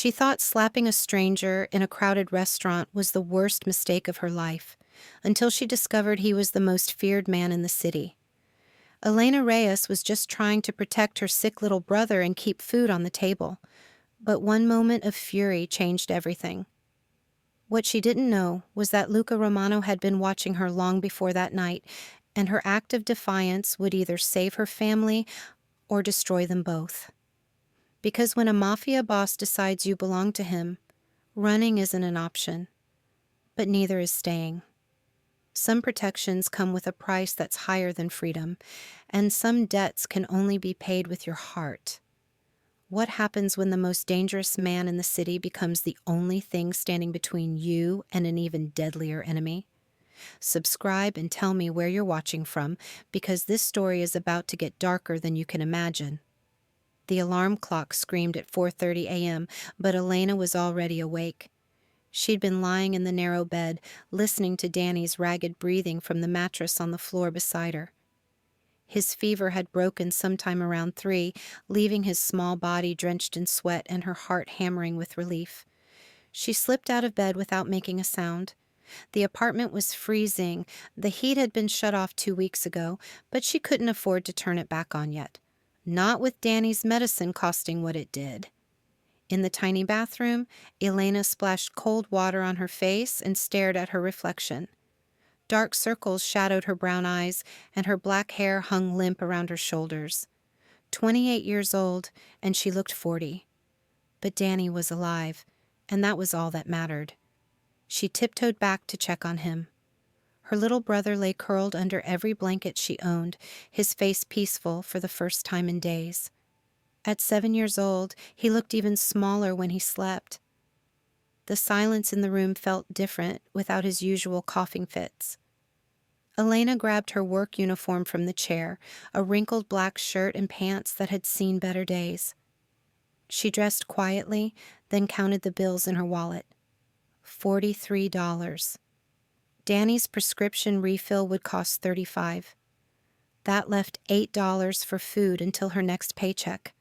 She thought slapping a stranger in a crowded restaurant was the worst mistake of her life, until she discovered he was the most feared man in the city. Elena Reyes was just trying to protect her sick little brother and keep food on the table. But one moment of fury changed everything. What she didn't know was that Luca Romano had been watching her long before that night, and her act of defiance would either save her family or destroy them both. Because when a mafia boss decides you belong to him, running isn't an option, but neither is staying. Some protections come with a price that's higher than freedom, and some debts can only be paid with your heart. What happens when the most dangerous man in the city becomes the only thing standing between you and an even deadlier enemy? Subscribe and tell me where you're watching from, because this story is about to get darker than you can imagine. The alarm clock screamed at 4:30 a.m., but Elena was already awake. She'd been lying in the narrow bed, listening to Danny's ragged breathing from the mattress on the floor beside her. His fever had broken sometime around 3, leaving his small body drenched in sweat and her heart hammering with relief. She slipped out of bed without making a sound. The apartment was freezing. The heat had been shut off 2 weeks ago, but she couldn't afford to turn it back on yet. Not with Danny's medicine costing what it did. In the tiny bathroom, Elena splashed cold water on her face and stared at her reflection. Dark circles shadowed her brown eyes, and her black hair hung limp around her shoulders. 28 years old, and she looked 40. But Danny was alive, and that was all that mattered. She tiptoed back to check on him. Her little brother lay curled under every blanket she owned, his face peaceful for the first time in days. At 7 years old, he looked even smaller when he slept. The silence in the room felt different without his usual coughing fits. Elena grabbed her work uniform from the chair, a wrinkled black shirt and pants that had seen better days. She dressed quietly, then counted the bills in her wallet. $43. Danny's prescription refill would cost $35. That left $8 for food until her next paycheck.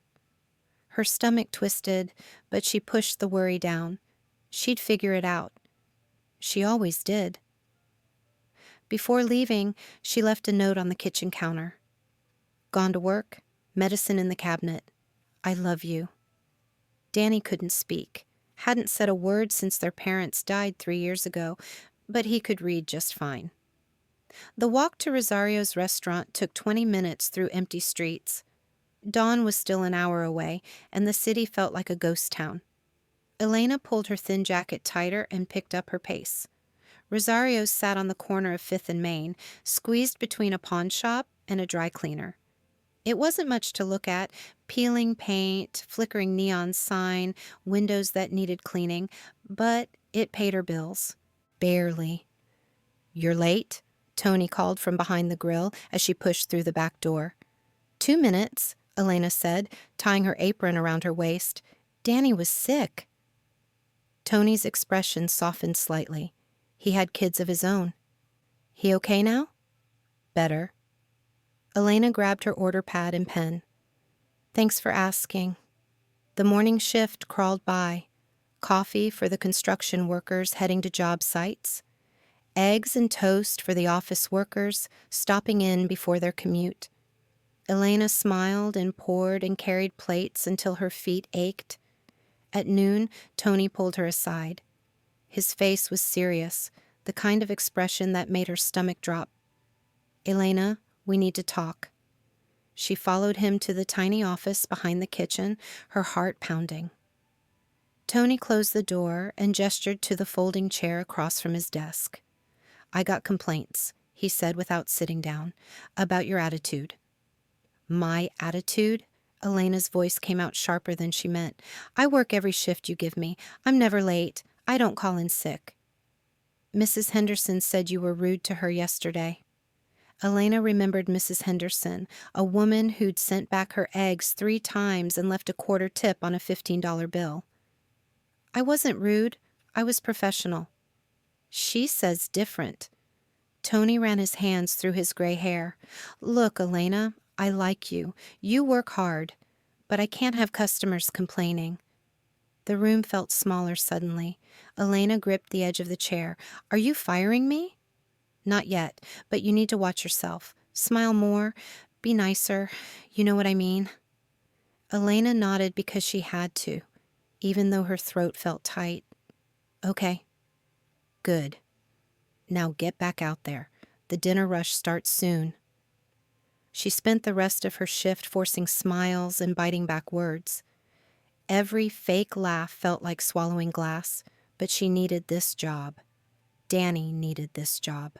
Her stomach twisted, but she pushed the worry down. She'd figure it out. She always did. Before leaving, she left a note on the kitchen counter. Gone to work, medicine in the cabinet. I love you. Danny couldn't speak, hadn't said a word since their parents died 3 years ago, but he could read just fine. The walk to Rosario's restaurant took 20 minutes through empty streets. Dawn was still an hour away, and the city felt like a ghost town. Elena pulled her thin jacket tighter and picked up her pace. Rosario's sat on the corner of 5th and Main, squeezed between a pawn shop and a dry cleaner. It wasn't much to look at: peeling paint, flickering neon sign, windows that needed cleaning, but it paid her bills. Barely. "You're late?" Tony called from behind the grill as she pushed through the back door. 2 minutes, Elena said, tying her apron around her waist. Danny was sick. Tony's expression softened slightly. He had kids of his own. He okay now? Better. Elena grabbed her order pad and pen. Thanks for asking. The morning shift crawled by. Coffee for the construction workers heading to job sites. Eggs and toast for the office workers stopping in before their commute. Elena smiled and poured and carried plates until her feet ached. At noon, Tony pulled her aside. His face was serious, the kind of expression that made her stomach drop. Elena, we need to talk. She followed him to the tiny office behind the kitchen, her heart pounding. Tony closed the door and gestured to the folding chair across from his desk. I got complaints, he said without sitting down, about your attitude. My attitude? Elena's voice came out sharper than she meant. I work every shift you give me. I'm never late. I don't call in sick. Mrs. Henderson said you were rude to her yesterday. Elena remembered Mrs. Henderson, a woman who'd sent back her eggs 3 times and left a quarter tip on a $15 bill. I wasn't rude. I was professional. She says different. Tony ran his hands through his gray hair. Look, Elena, I like you. You work hard, but I can't have customers complaining. The room felt smaller suddenly. Elena gripped the edge of the chair. "Are you firing me?" "Not yet, but you need to watch yourself. Smile more. Be nicer. You know what I mean." Elena nodded because she had to, even though her throat felt tight. "Okay. Good. Now get back out there. The dinner rush starts soon." She spent the rest of her shift forcing smiles and biting back words. Every fake laugh felt like swallowing glass, but she needed this job. Danny needed this job.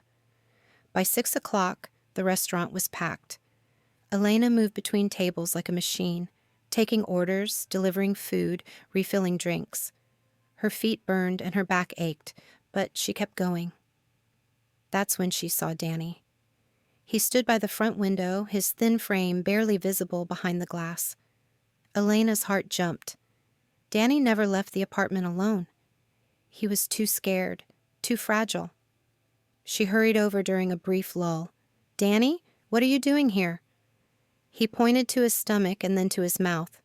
By 6 o'clock, the restaurant was packed. Elena moved between tables like a machine, taking orders, delivering food, refilling drinks. Her feet burned and her back ached, but she kept going. That's when she saw Danny. He stood by the front window, his thin frame barely visible behind the glass. Elena's heart jumped. Danny never left the apartment alone. He was too scared, too fragile. She hurried over during a brief lull. "Danny, what are you doing here?" He pointed to his stomach and then to his mouth.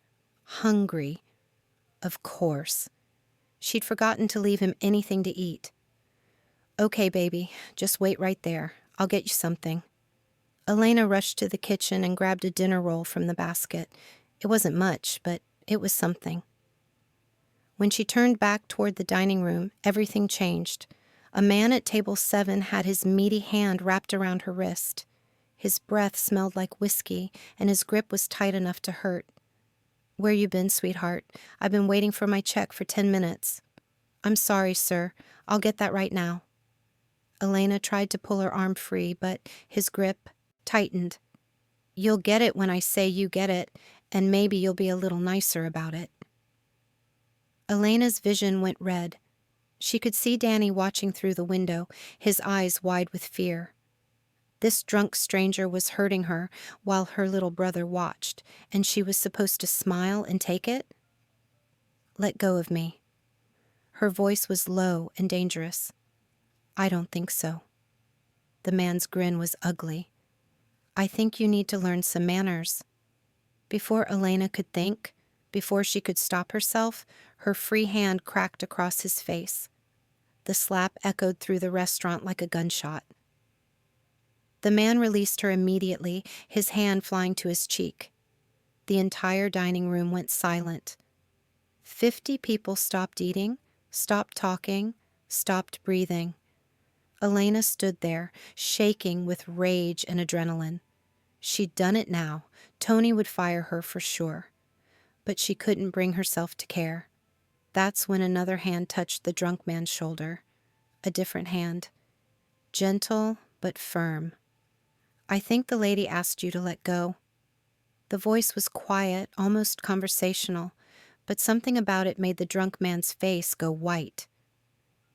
Hungry. Of course. She'd forgotten to leave him anything to eat. "Okay, baby, just wait right there. I'll get you something." Elena rushed to the kitchen and grabbed a dinner roll from the basket. It wasn't much, but it was something. When she turned back toward the dining room, everything changed. A man at table 7 had his meaty hand wrapped around her wrist. His breath smelled like whiskey, and his grip was tight enough to hurt. "Where you been, sweetheart? I've been waiting for my check for 10 minutes. "I'm sorry, sir. I'll get that right now." Elena tried to pull her arm free, but his grip tightened. "You'll get it when I say you get it, and maybe you'll be a little nicer about it." Elena's vision went red. She could see Danny watching through the window, his eyes wide with fear. This drunk stranger was hurting her while her little brother watched, and she was supposed to smile and take it? "Let go of me." Her voice was low and dangerous. "I don't think so." The man's grin was ugly. "I think you need to learn some manners." Before Elena could think, before she could stop herself, her free hand cracked across his face. The slap echoed through the restaurant like a gunshot. The man released her immediately, his hand flying to his cheek. The entire dining room went silent. 50 people stopped eating, stopped talking, stopped breathing. Elena stood there, shaking with rage and adrenaline. She'd done it now. Tony would fire her for sure. But she couldn't bring herself to care. That's when another hand touched the drunk man's shoulder. A different hand. Gentle but firm. "I think the lady asked you to let go." The voice was quiet, almost conversational, but something about it made the drunk man's face go white.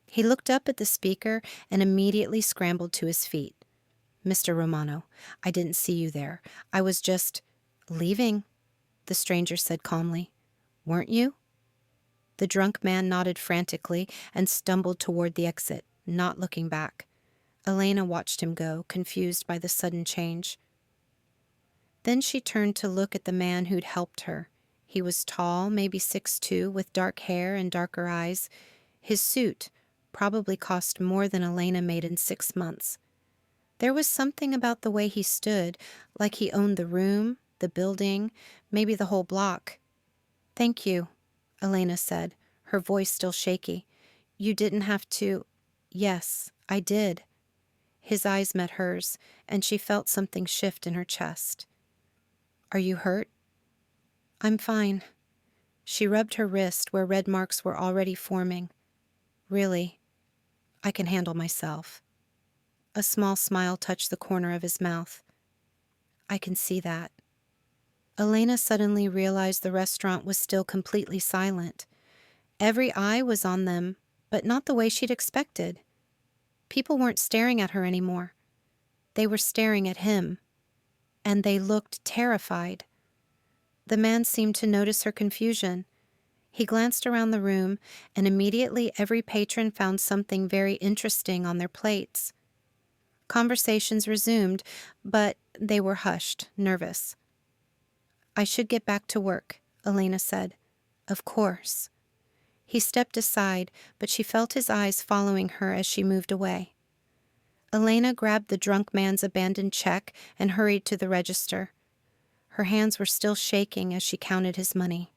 He looked up at the speaker and immediately scrambled to his feet. "Mr. Romano, I didn't see you there. I was just leaving," the stranger said calmly. "Weren't you?" The drunk man nodded frantically and stumbled toward the exit, not looking back. Elena watched him go, confused by the sudden change. Then she turned to look at the man who'd helped her. He was tall, maybe 6'2", with dark hair and darker eyes. His suit probably cost more than Elena made in 6 months. There was something about the way he stood, like he owned the room, the building, maybe the whole block. "Thank you," Elena said, her voice still shaky. "You didn't have to—" "Yes, I did." His eyes met hers, and she felt something shift in her chest. "Are you hurt?" "I'm fine." She rubbed her wrist where red marks were already forming. "Really, I can handle myself." A small smile touched the corner of his mouth. "I can see that." Elena suddenly realized the restaurant was still completely silent. Every eye was on them, but not the way she'd expected. People weren't staring at her anymore. They were staring at him, and they looked terrified. The man seemed to notice her confusion. He glanced around the room, and immediately every patron found something very interesting on their plates. Conversations resumed, but they were hushed, nervous. "I should get back to work," Elena said. "Of course." He stepped aside, but she felt his eyes following her as she moved away. Elena grabbed the drunk man's abandoned check and hurried to the register. Her hands were still shaking as she counted his money.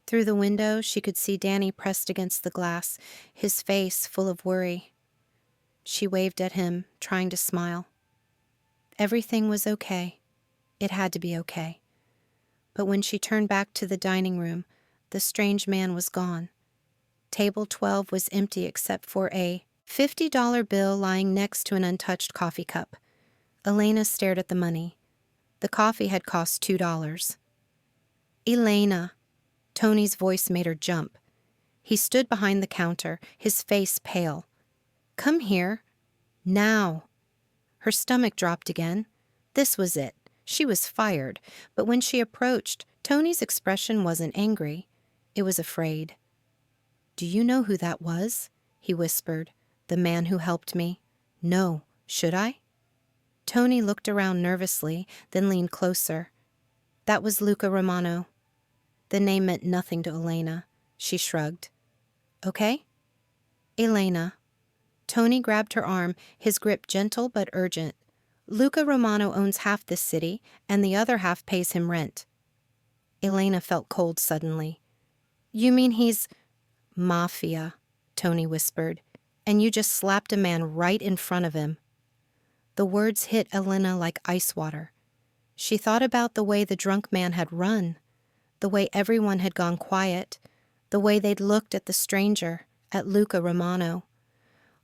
Through the window, she could see Danny pressed against the glass, his face full of worry. She waved at him, trying to smile. Everything was okay. It had to be okay. But when she turned back to the dining room, the strange man was gone. Table 12 was empty except for a $50 bill lying next to an untouched coffee cup. Elena stared at the money. The coffee had cost $2. Elena. Tony's voice made her jump. He stood behind the counter, his face pale. Come here. Now. Her stomach dropped again. This was it. She was fired, but when she approached, Tony's expression wasn't angry. It was afraid. Do you know who that was? He whispered. The man who helped me. No. Should I? Tony looked around nervously, then leaned closer. That was Luca Romano. The name meant nothing to Elena. She shrugged. Okay? Elena. Tony grabbed her arm, his grip gentle but urgent. Luca Romano owns half this city, and the other half pays him rent. Elena felt cold suddenly. You mean he's... Mafia, Tony whispered, and you just slapped a man right in front of him. The words hit Elena like ice water. She thought about the way the drunk man had run, the way everyone had gone quiet, the way they'd looked at the stranger, at Luca Romano.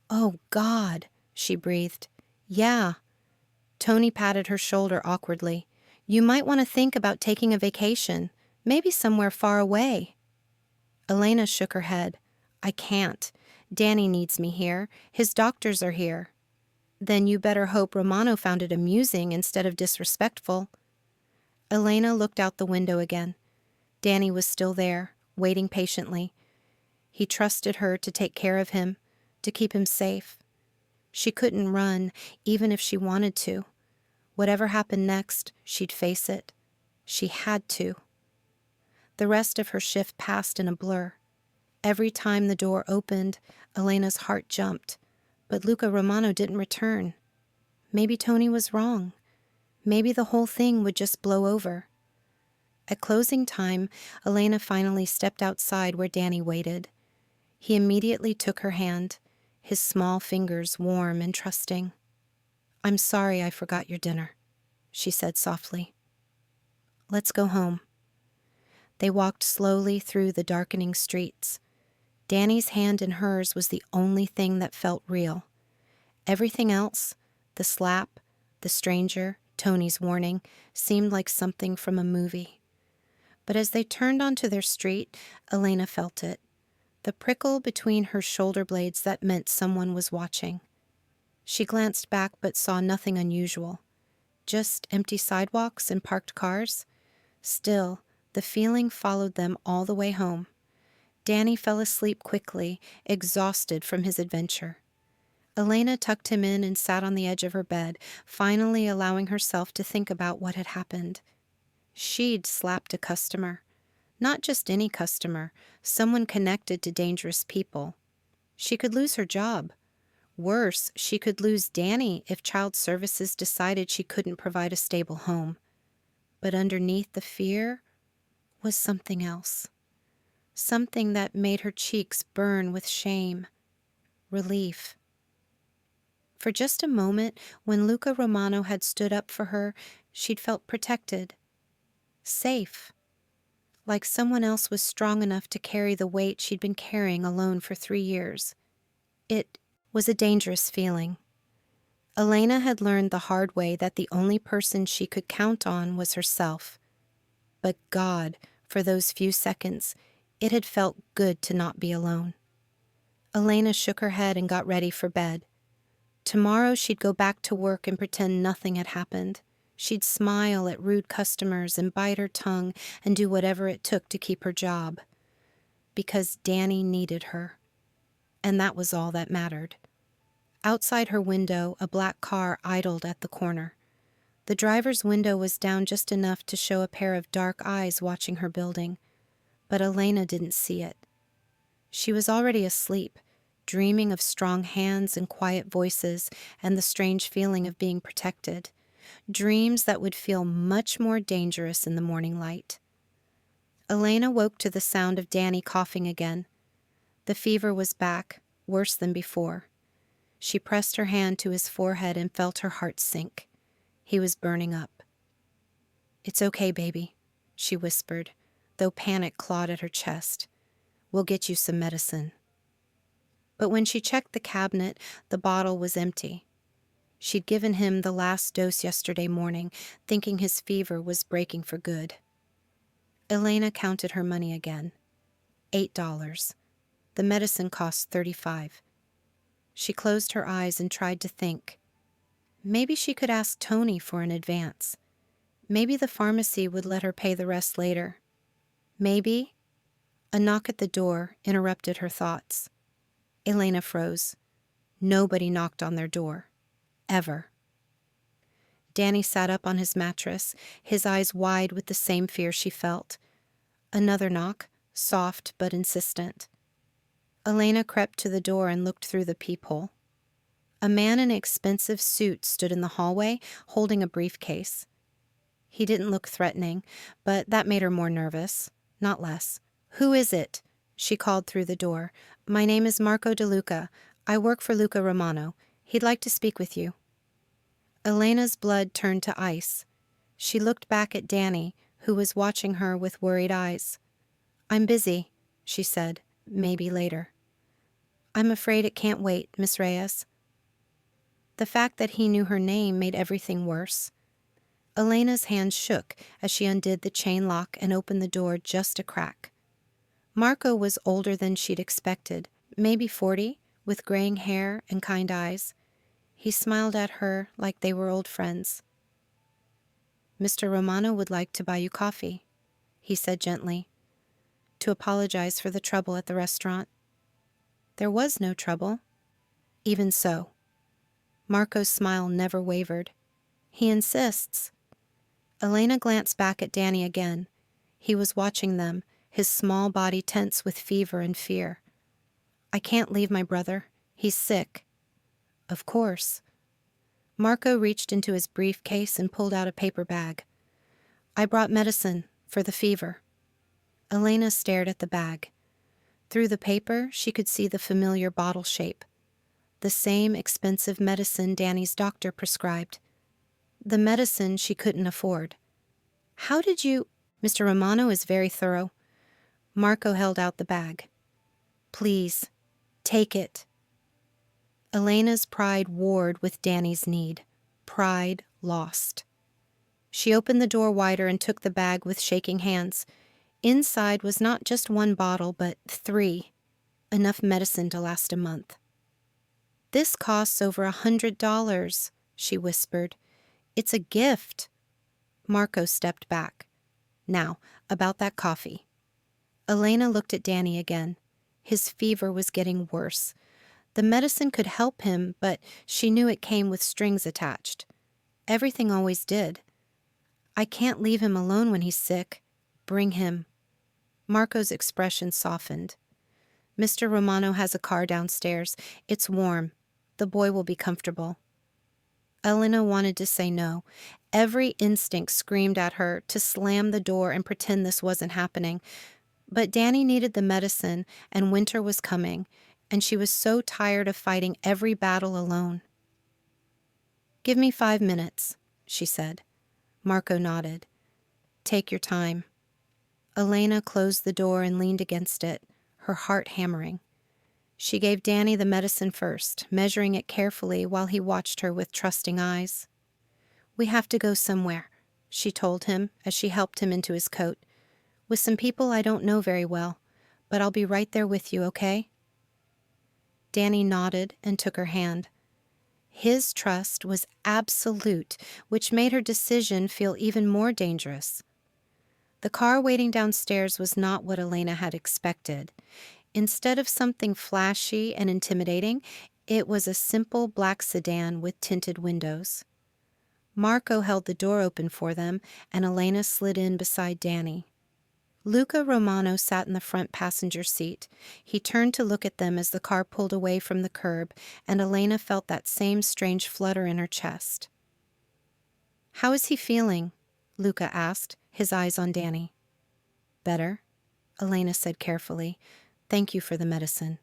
Oh, God, she breathed. Yeah. Tony patted her shoulder awkwardly. You might want to think about taking a vacation, maybe somewhere far away. Elena shook her head. I can't. Danny needs me here. His doctors are here. Then you better hope Romano found it amusing instead of disrespectful. Elena looked out the window again. Danny was still there, waiting patiently. He trusted her to take care of him, to keep him safe. She couldn't run, even if she wanted to. Whatever happened next, she'd face it. She had to. The rest of her shift passed in a blur. Every time the door opened, Elena's heart jumped. But Luca Romano didn't return. Maybe Tony was wrong. Maybe the whole thing would just blow over. At closing time, Elena finally stepped outside where Danny waited. He immediately took her hand, his small fingers warm and trusting. I'm sorry I forgot your dinner, she said softly. Let's go home. They walked slowly through the darkening streets. Danny's hand in hers was the only thing that felt real. Everything else, the slap, the stranger, Tony's warning, seemed like something from a movie. But as they turned onto their street, Elena felt it. The prickle between her shoulder blades that meant someone was watching. She glanced back but saw nothing unusual. Just empty sidewalks and parked cars. Still, the feeling followed them all the way home. Danny fell asleep quickly, exhausted from his adventure. Elena tucked him in and sat on the edge of her bed, finally allowing herself to think about what had happened. She'd slapped a customer. Not just any customer, someone connected to dangerous people. She could lose her job. Worse, she could lose Danny if child services decided she couldn't provide a stable home. But underneath the fear was something else. Something that made her cheeks burn with shame. Relief. For just a moment, when Luca Romano had stood up for her, she'd felt protected. Safe. Like someone else was strong enough to carry the weight she'd been carrying alone for 3 years. It was a dangerous feeling. Elena had learned the hard way that the only person she could count on was herself. But God, for those few seconds, it had felt good to not be alone. Elena shook her head and got ready for bed. Tomorrow she'd go back to work and pretend nothing had happened. She'd smile at rude customers and bite her tongue and do whatever it took to keep her job. Because Danny needed her. And that was all that mattered. Outside her window, a black car idled at the corner. The driver's window was down just enough to show a pair of dark eyes watching her building. But Elena didn't see it. She was already asleep, dreaming of strong hands and quiet voices and the strange feeling of being protected, dreams that would feel much more dangerous in the morning light. Elena woke to the sound of Danny coughing again. The fever was back, worse than before. She pressed her hand to his forehead and felt her heart sink. He was burning up. "It's okay, baby," she whispered, though panic clawed at her chest. "We'll get you some medicine." But when she checked the cabinet, the bottle was empty. She'd given him the last dose yesterday morning, thinking his fever was breaking for good. Elena counted her money again. $8. The medicine cost $35. She closed her eyes and tried to think. Maybe she could ask Tony for an advance. Maybe the pharmacy would let her pay the rest later. Maybe... A knock at the door interrupted her thoughts. Elena froze. Nobody knocked on their door. Ever. Danny sat up on his mattress, his eyes wide with the same fear she felt. Another knock, soft but insistent. Elena crept to the door and looked through the peephole. A man in an expensive suit stood in the hallway, holding a briefcase. He didn't look threatening, but that made her more nervous, not less. "Who is it?" she called through the door. "My name is Marco De Luca. I work for Luca Romano. He'd like to speak with you." Elena's blood turned to ice. She looked back at Danny, who was watching her with worried eyes. "I'm busy," she said. "Maybe later." "I'm afraid it can't wait, Miss Reyes." The fact that he knew her name made everything worse. Elena's hand shook as she undid the chain lock and opened the door just a crack. Marco was older than she'd expected, maybe 40, with graying hair and kind eyes. He smiled at her like they were old friends. "Mr. Romano would like to buy you coffee," he said gently, "to apologize for the trouble at the restaurant." There was no trouble. Even so. Marco's smile never wavered. "He insists." Elena glanced back at Danny again. He was watching them, his small body tense with fever and fear. "I can't leave my brother. He's sick." "Of course." Marco reached into his briefcase and pulled out a paper bag. "I brought medicine for the fever." Elena stared at the bag. Through the paper, she could see the familiar bottle shape. The same expensive medicine Danny's doctor prescribed. The medicine she couldn't afford. "How did you—" "Mr. Romano is very thorough." Marco held out the bag. "Please, take it." Elena's pride warred with Danny's need. Pride lost. She opened the door wider and took the bag with shaking hands. Inside was not just one bottle, but 3. Enough medicine to last a month. "This costs over $100, she whispered. "It's a gift." Marco stepped back. "Now, about that coffee." Elena looked at Danny again. His fever was getting worse. The medicine could help him, but she knew it came with strings attached. Everything always did. "I can't leave him alone when he's sick. Bring him." Marco's expression softened. "Mr. Romano has a car downstairs. It's warm. The boy will be comfortable." Elena wanted to say no. Every instinct screamed at her to slam the door and pretend this wasn't happening. But Danny needed the medicine, and winter was coming, and she was so tired of fighting every battle alone. "Give me 5 minutes," she said. Marco nodded. "Take your time." Elena closed the door and leaned against it, her heart hammering. She gave Danny the medicine first, measuring it carefully while he watched her with trusting eyes. "We have to go somewhere," she told him as she helped him into his coat. "With some people I don't know very well, but I'll be right there with you, okay?" Danny nodded and took her hand. His trust was absolute, which made her decision feel even more dangerous. The car waiting downstairs was not what Elena had expected. Instead of something flashy and intimidating, it was a simple black sedan with tinted windows. Marco held the door open for them, and Elena slid in beside Danny. Luca Romano sat in the front passenger seat. He turned to look at them as the car pulled away from the curb, and Elena felt that same strange flutter in her chest. "How is he feeling?" Luca asked, his eyes on Danny. "Better," Elena said carefully. "Thank you for the medicine."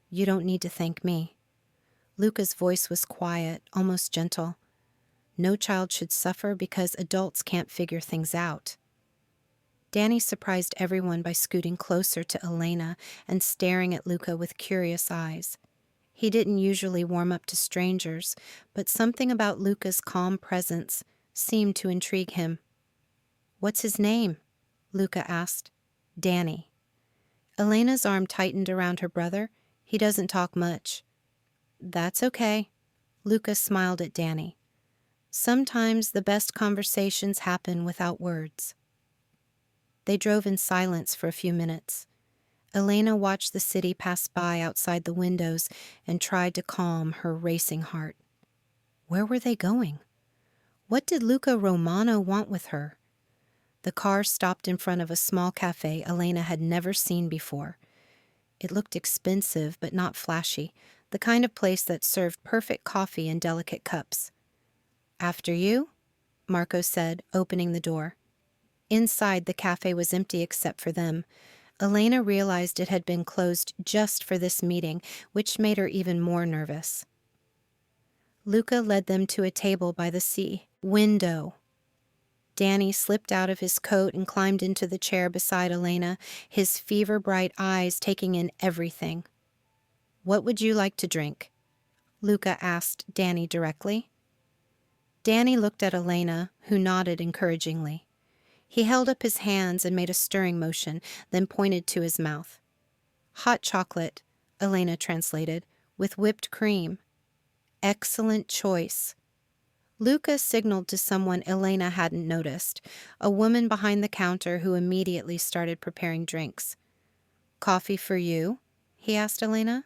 "You don't need to thank me." Luca's voice was quiet, almost gentle. No child should suffer because adults can't figure things out. Danny surprised everyone by scooting closer to Elena and staring at Luca with curious eyes. He didn't usually warm up to strangers, but something about Luca's calm presence seemed to intrigue him. "What's his name?" Luca asked. "Danny." Elena's arm tightened around her brother. "He doesn't talk much." "That's okay." Luca smiled at Danny. "Sometimes the best conversations happen without words." They drove in silence for a few minutes. Elena watched the city pass by outside the windows and tried to calm her racing heart. Where were they going? What did Luca Romano want with her? The car stopped in front of a small cafe Elena had never seen before. It looked expensive but not flashy, the kind of place that served perfect coffee in delicate cups. "After you?" Marco said, opening the door. Inside, the cafe was empty except for them. Elena realized it had been closed just for this meeting, which made her even more nervous. Luca led them to a table by the sea. Window. Danny slipped out of his coat and climbed into the chair beside Elena, his fever-bright eyes taking in everything. "What would you like to drink?" Luca asked Danny directly. Danny looked at Elena, who nodded encouragingly. He held up his hands and made a stirring motion, then pointed to his mouth. "Hot chocolate," Elena translated, "with whipped cream." "Excellent choice." Luca signaled to someone Elena hadn't noticed, a woman behind the counter who immediately started preparing drinks. "Coffee for you?" he asked Elena.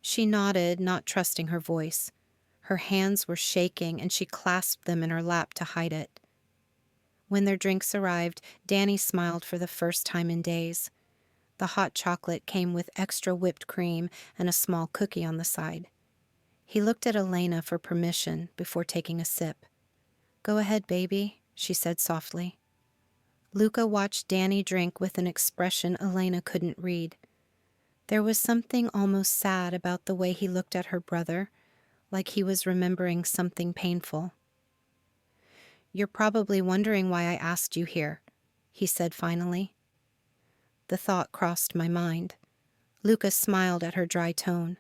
She nodded, not trusting her voice. Her hands were shaking, and she clasped them in her lap to hide it. When their drinks arrived, Danny smiled for the first time in days. The hot chocolate came with extra whipped cream and a small cookie on the side. He looked at Elena for permission before taking a sip. "Go ahead, baby," she said softly. Luca watched Danny drink with an expression Elena couldn't read. There was something almost sad about the way he looked at her brother, like he was remembering something painful. "You're probably wondering why I asked you here," he said finally. The thought crossed my mind. Luca smiled at her dry tone.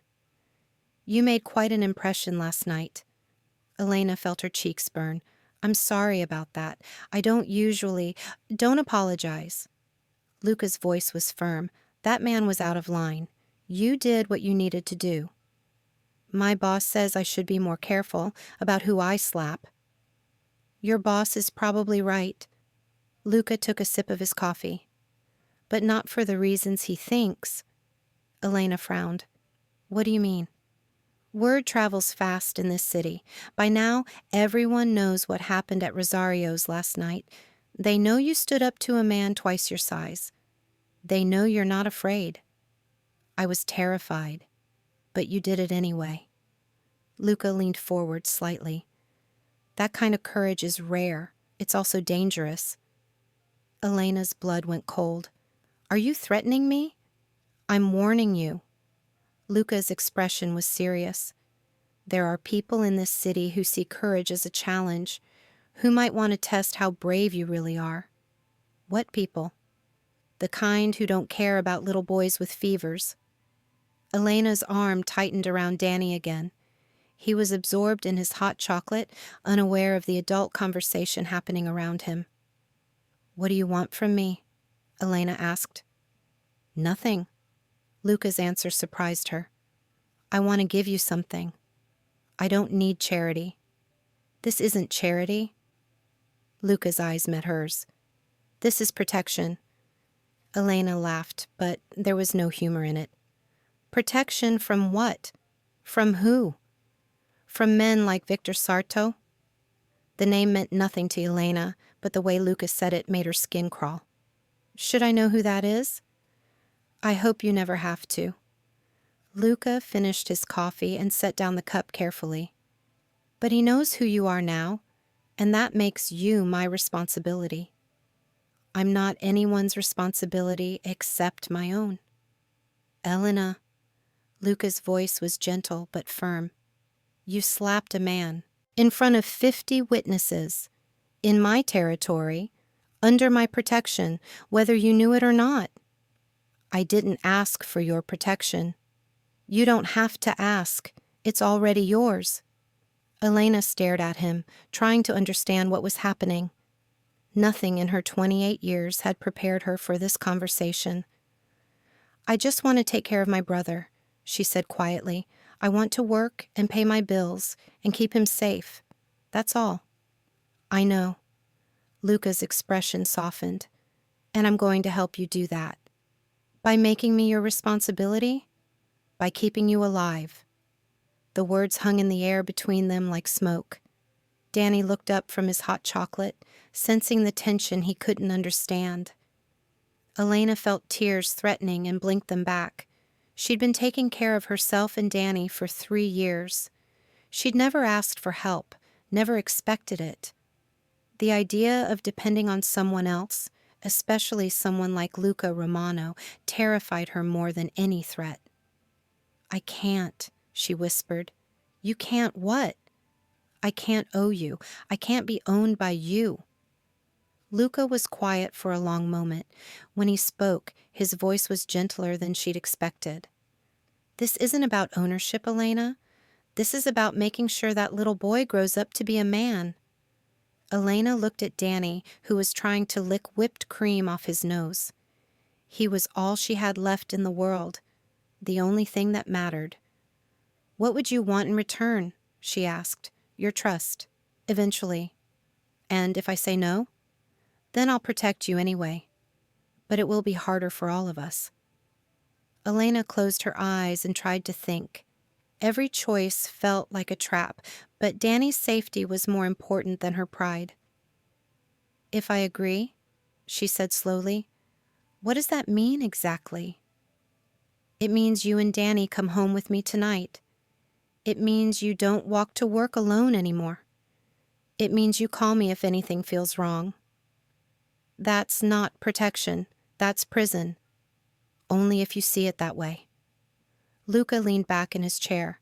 "You made quite an impression last night." Elena felt her cheeks burn. "I'm sorry about that. I don't usually... Don't apologize." Luca's voice was firm. "That man was out of line. You did what you needed to do." "My boss says I should be more careful about who I slap." "Your boss is probably right." Luca took a sip of his coffee. "But not for the reasons he thinks." Elena frowned. "What do you mean?" "Word travels fast in this city. By now, everyone knows what happened at Rosario's last night. They know you stood up to a man twice your size. They know you're not afraid." "I was terrified, but you did it anyway." Luca leaned forward slightly. "That kind of courage is rare. It's also dangerous." Elena's blood went cold. "Are you threatening me?" "I'm warning you." Luca's expression was serious. "There are people in this city who see courage as a challenge, who might want to test how brave you really are." "What people?" "The kind who don't care about little boys with fevers." Elena's arm tightened around Danny again. He was absorbed in his hot chocolate, unaware of the adult conversation happening around him. "What do you want from me?" Elena asked. "Nothing." Luca's answer surprised her. "I want to give you something. I don't need charity." "This isn't charity." Luca's eyes met hers. "This is protection." Elena laughed, but there was no humor in it. "Protection from what? From who?" "From men like Victor Sarto." The name meant nothing to Elena, but the way Luca said it made her skin crawl. Should I know who that is? I hope you never have to. Luca finished his coffee and set down the cup carefully. But he knows who you are now, and that makes you my responsibility. I'm not anyone's responsibility except my own. Elena, Luca's voice was gentle but firm. You slapped a man in front of 50 witnesses, in my territory, under my protection, whether you knew it or not. I didn't ask for your protection. You don't have to ask. It's already yours. Elena stared at him, trying to understand what was happening. Nothing in her 28 years had prepared her for this conversation. I just want to take care of my brother, she said quietly. I want to work and pay my bills and keep him safe. That's all. I know. Luca's expression softened. And I'm going to help you do that. By making me your responsibility? By keeping you alive. The words hung in the air between them like smoke. Danny looked up from his hot chocolate, sensing the tension he couldn't understand. Elena felt tears threatening and blinked them back. She'd been taking care of herself and Danny for 3 years. She'd never asked for help, never expected it. The idea of depending on someone else, especially someone like Luca Romano, terrified her more than any threat. I can't, she whispered. You can't what? I can't owe you. I can't be owned by you. Luca was quiet for a long moment. When he spoke, his voice was gentler than she'd expected. This isn't about ownership, Elena. This is about making sure that little boy grows up to be a man. Elena looked at Danny, who was trying to lick whipped cream off his nose. He was all she had left in the world, the only thing that mattered. What would you want in return? She asked. Your trust, eventually. And if I say no? Then I'll protect you anyway. But it will be harder for all of us. Elena closed her eyes and tried to think. Every choice felt like a trap, but Danny's safety was more important than her pride. If I agree, she said slowly, what does that mean exactly? It means you and Danny come home with me tonight. It means you don't walk to work alone anymore. It means you call me if anything feels wrong. That's not protection. That's prison. Only if you see it that way. Luca leaned back in his chair.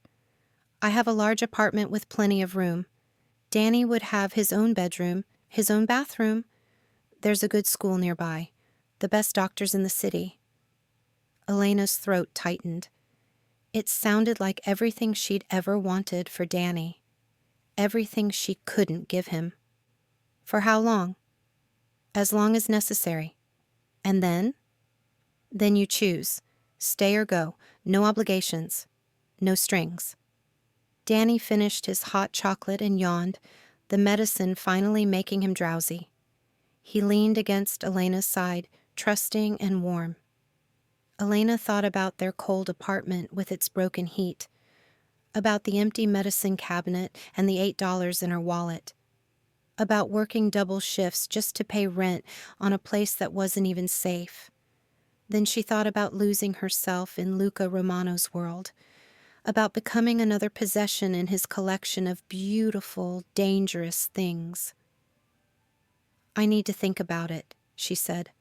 I have a large apartment with plenty of room. Danny would have his own bedroom, his own bathroom. There's a good school nearby. The best doctors in the city. Elena's throat tightened. It sounded like everything she'd ever wanted for Danny. Everything she couldn't give him. For how long? As long as necessary. And then? Then you choose. Stay or go. No obligations. No strings. Danny finished his hot chocolate and yawned, the medicine finally making him drowsy. He leaned against Elena's side, trusting and warm. Elena thought about their cold apartment with its broken heat, about the empty medicine cabinet and the $8 in her wallet, about working double shifts just to pay rent on a place that wasn't even safe. Then she thought about losing herself in Luca Romano's world, about becoming another possession in his collection of beautiful, dangerous things. I need to think about it, she said.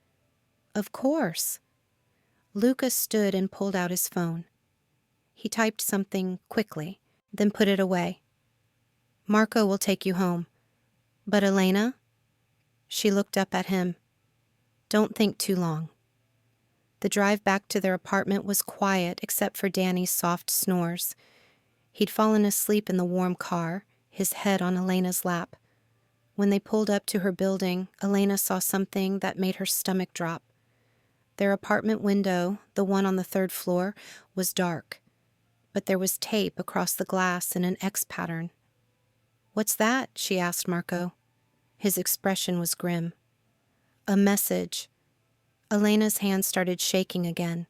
Of course. Luca stood and pulled out his phone. He typed something quickly, then put it away. Marco will take you home. But Elena? She looked up at him. Don't think too long. The drive back to their apartment was quiet except for Danny's soft snores. He'd fallen asleep in the warm car, his head on Elena's lap. When they pulled up to her building, Elena saw something that made her stomach drop. Their apartment window, the one on the 3rd floor, was dark, but there was tape across the glass in an X pattern. What's that? She asked Marco. His expression was grim. A message. Elena's hand started shaking again.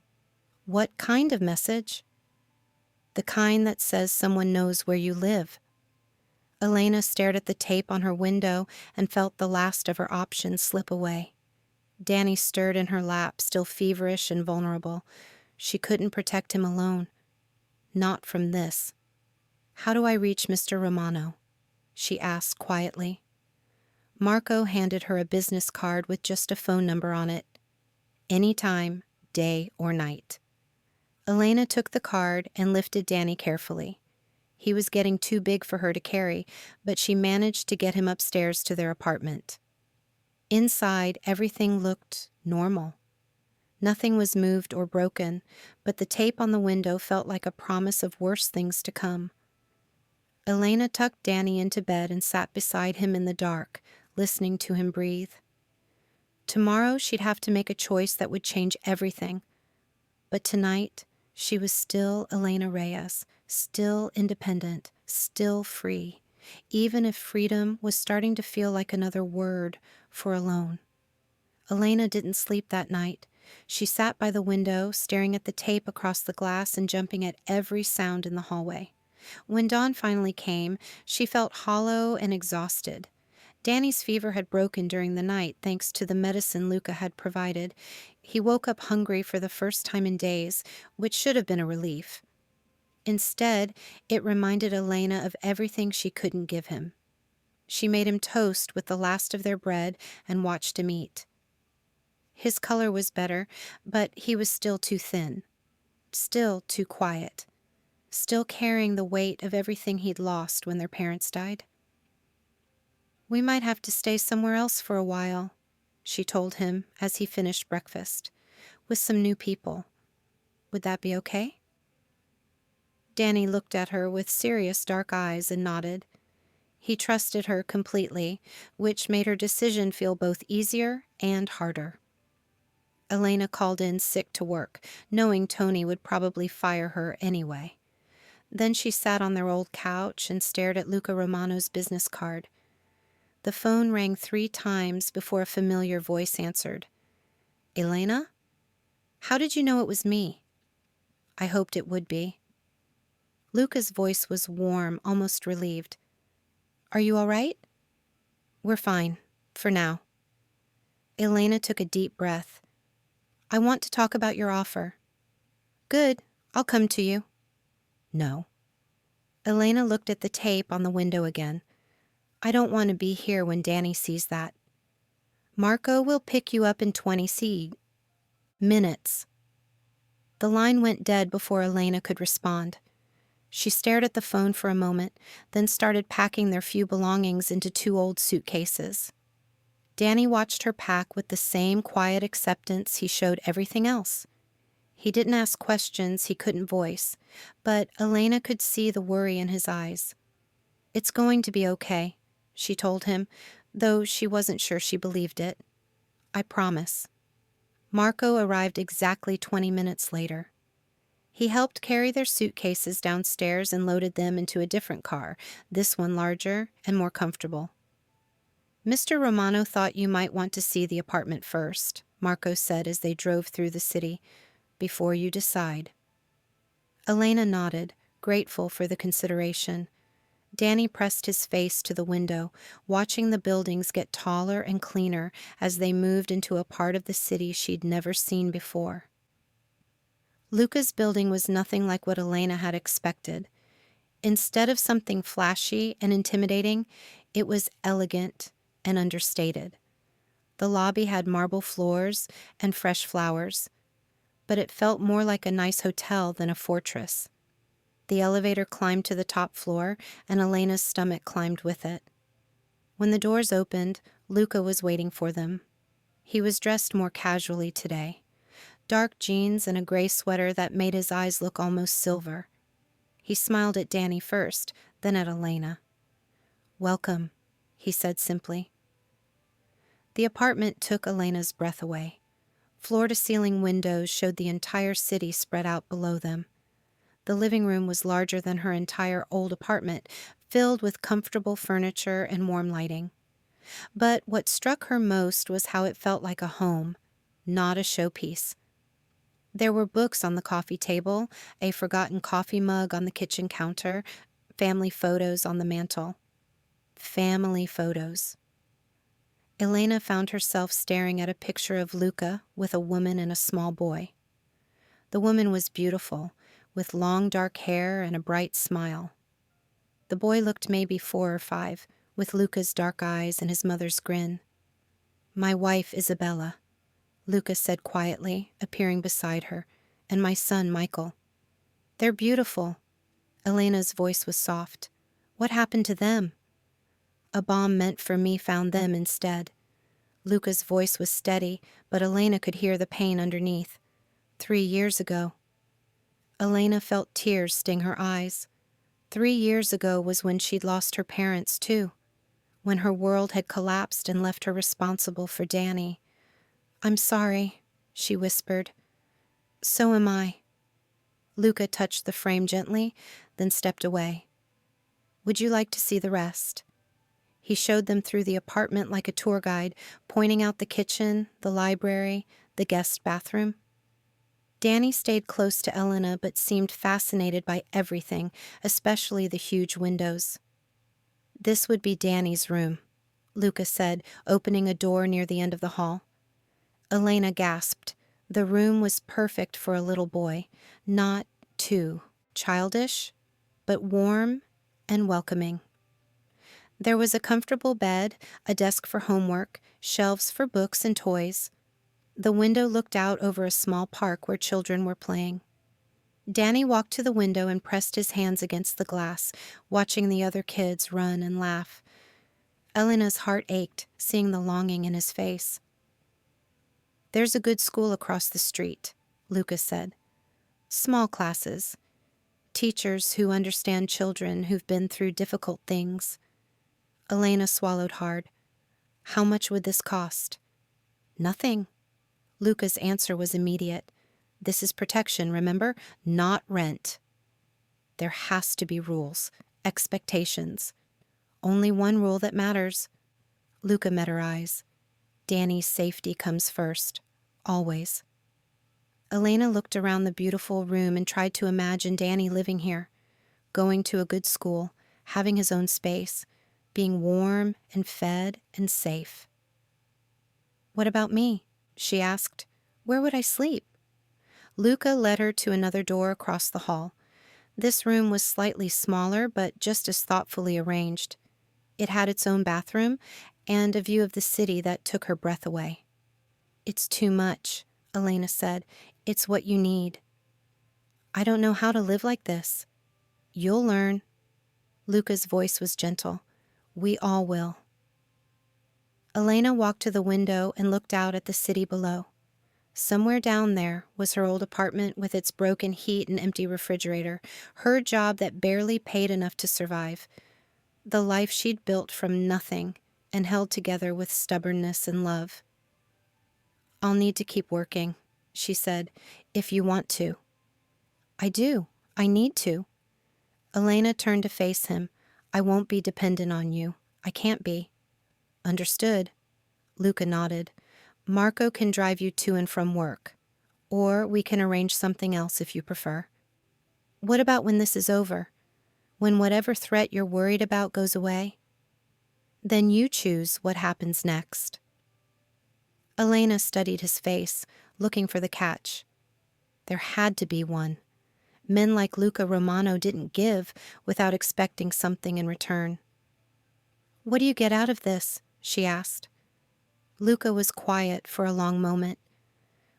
What kind of message? The kind that says someone knows where you live. Elena stared at the tape on her window and felt the last of her options slip away. Danny stirred in her lap, still feverish and vulnerable. She couldn't protect him alone. Not from this. "How do I reach Mr. Romano?" she asked quietly. Marco handed her a business card with just a phone number on it. Anytime, day or night. Elena took the card and lifted Danny carefully. He was getting too big for her to carry, but she managed to get him upstairs to their apartment. Inside, everything looked normal. Nothing was moved or broken, but the tape on the window felt like a promise of worse things to come. Elena tucked Danny into bed and sat beside him in the dark, listening to him breathe. Tomorrow she'd have to make a choice that would change everything. But tonight, she was still Elena Reyes, still independent, still free, even if freedom was starting to feel like another word for alone. Elena didn't sleep that night. She sat by the window, staring at the tape across the glass and jumping at every sound in the hallway. When dawn finally came, she felt hollow and exhausted. Danny's fever had broken during the night thanks to the medicine Luca had provided. He woke up hungry for the first time in days, which should have been a relief. Instead, it reminded Elena of everything she couldn't give him. She made him toast with the last of their bread and watched him eat. His color was better, but he was still too thin, still too quiet, still carrying the weight of everything he'd lost when their parents died. "We might have to stay somewhere else for a while," she told him as he finished breakfast, "with some new people. Would that be okay?" Danny looked at her with serious dark eyes and nodded. He trusted her completely, which made her decision feel both easier and harder. Elena called in sick to work, knowing Tony would probably fire her anyway. Then she sat on their old couch and stared at Luca Romano's business card. The phone rang 3 times before a familiar voice answered. "Elena? How did you know it was me?" "I hoped it would be." Luca's voice was warm, almost relieved. "Are you all right?" "We're fine, for now." Elena took a deep breath. "I want to talk about your offer." "Good, I'll come to you." "No." Elena looked at the tape on the window again. "I don't want to be here when Danny sees that." "Marco will pick you up in 20 minutes." The line went dead before Elena could respond. She stared at the phone for a moment, then started packing their few belongings into 2 old suitcases. Danny watched her pack with the same quiet acceptance he showed everything else. He didn't ask questions he couldn't voice, but Elena could see the worry in his eyes. "It's going to be okay," she told him, though she wasn't sure she believed it. "I promise." Marco arrived exactly 20 minutes later. He helped carry their suitcases downstairs and loaded them into a different car, this one larger and more comfortable. "Mr. Romano thought you might want to see the apartment first," Marco said as they drove through the city, "before you decide." Elena nodded, grateful for the consideration. Danny pressed his face to the window, watching the buildings get taller and cleaner as they moved into a part of the city she'd never seen before. Luca's building was nothing like what Elena had expected. Instead of something flashy and intimidating, it was elegant and understated. The lobby had marble floors and fresh flowers, but it felt more like a nice hotel than a fortress. The elevator climbed to the top floor, and Elena's stomach climbed with it. When the doors opened, Luca was waiting for them. He was dressed more casually today. Dark jeans and a gray sweater that made his eyes look almost silver. He smiled at Danny first, then at Elena. "Welcome," he said simply. The apartment took Elena's breath away. Floor-to-ceiling windows showed the entire city spread out below them. The living room was larger than her entire old apartment, filled with comfortable furniture and warm lighting. But what struck her most was how it felt like a home, not a showpiece. There were books on the coffee table, a forgotten coffee mug on the kitchen counter, family photos on the mantel. Family photos. Elena found herself staring at a picture of Luca with a woman and a small boy. The woman was beautiful, with long dark hair and a bright smile. The boy looked maybe 4 or 5, with Luca's dark eyes and his mother's grin. "My wife, Isabella," Luca said quietly, appearing beside her, "and my son, Michael. They're beautiful." Elena's voice was soft. "What happened to them?" "A bomb meant for me found them instead." Luca's voice was steady, but Elena could hear the pain underneath. 3 years ago. Elena felt tears sting her eyes. 3 years ago was when she'd lost her parents, too. When her world had collapsed and left her responsible for Danny. "I'm sorry," she whispered. "So am I." Luca touched the frame gently, then stepped away. "Would you like to see the rest?" He showed them through the apartment like a tour guide, pointing out the kitchen, the library, the guest bathroom. Danny stayed close to Elena but seemed fascinated by everything, especially the huge windows. "This would be Danny's room," Luca said, opening a door near the end of the hall. Elena gasped. The room was perfect for a little boy, not too childish, but warm and welcoming. There was a comfortable bed, a desk for homework, shelves for books and toys. The window looked out over a small park where children were playing. Danny walked to the window and pressed his hands against the glass, watching the other kids run and laugh. Elena's heart ached, seeing the longing in his face. "There's a good school across the street," Lucas said. "Small classes. Teachers who understand children who've been through difficult things." Elena swallowed hard. "How much would this cost?" "Nothing." Luca's answer was immediate. "This is protection, remember? Not rent." "There has to be rules, expectations. Only one rule that matters." Luca met her eyes. "Danny's safety comes first. Always." Elena looked around the beautiful room and tried to imagine Danny living here, going to a good school, having his own space, being warm and fed and safe. "What about me?" she asked. "Where would I sleep?" Luca led her to another door across the hall. This room was slightly smaller, but just as thoughtfully arranged. It had its own bathroom and a view of the city that took her breath away. "It's too much," Elena said. "It's what you need." "I don't know how to live like this." "You'll learn." Luca's voice was gentle. "We all will." Elena walked to the window and looked out at the city below. Somewhere down there was her old apartment with its broken heat and empty refrigerator, her job that barely paid enough to survive, the life she'd built from nothing and held together with stubbornness and love. "I'll need to keep working," she said, "if you want to." "I do. I need to." Elena turned to face him. "I won't be dependent on you. I can't be." "Understood." Luca nodded. "Marco can drive you to and from work. Or we can arrange something else if you prefer." "What about when this is over? When whatever threat you're worried about goes away?" "Then you choose what happens next." Elena studied his face, looking for the catch. There had to be one. Men like Luca Romano didn't give without expecting something in return. "What do you get out of this?" she asked. Luca was quiet for a long moment.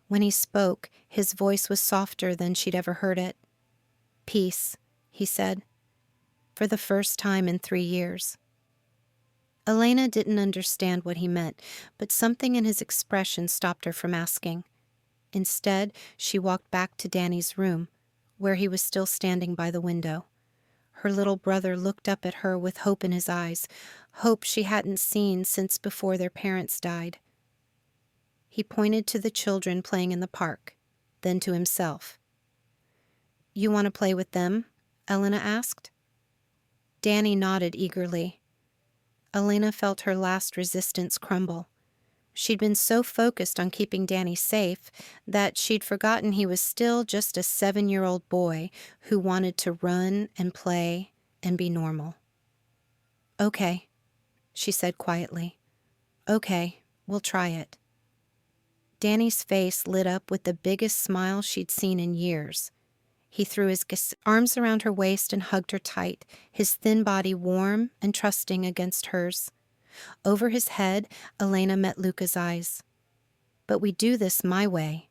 When he spoke, his voice was softer than she'd ever heard it. "Peace," he said. "For the first time in 3 years." Elena didn't understand what he meant, but something in his expression stopped her from asking. Instead, she walked back to Danny's room, where he was still standing by the window. Her little brother looked up at her with hope in his eyes, hope she hadn't seen since before their parents died. He pointed to the children playing in the park, then to himself. "You want to play with them?" Elena asked. Danny nodded eagerly. Elena felt her last resistance crumble. She'd been so focused on keeping Danny safe that she'd forgotten he was still just a 7-year-old boy who wanted to run and play and be normal. "Okay," she said quietly. Okay, we'll try it. Danny's face lit up with the biggest smile she'd seen in years. He threw his arms around her waist and hugged her tight, his thin body warm and trusting against hers. Over his head, Elena met Luca's eyes. But we do this my way.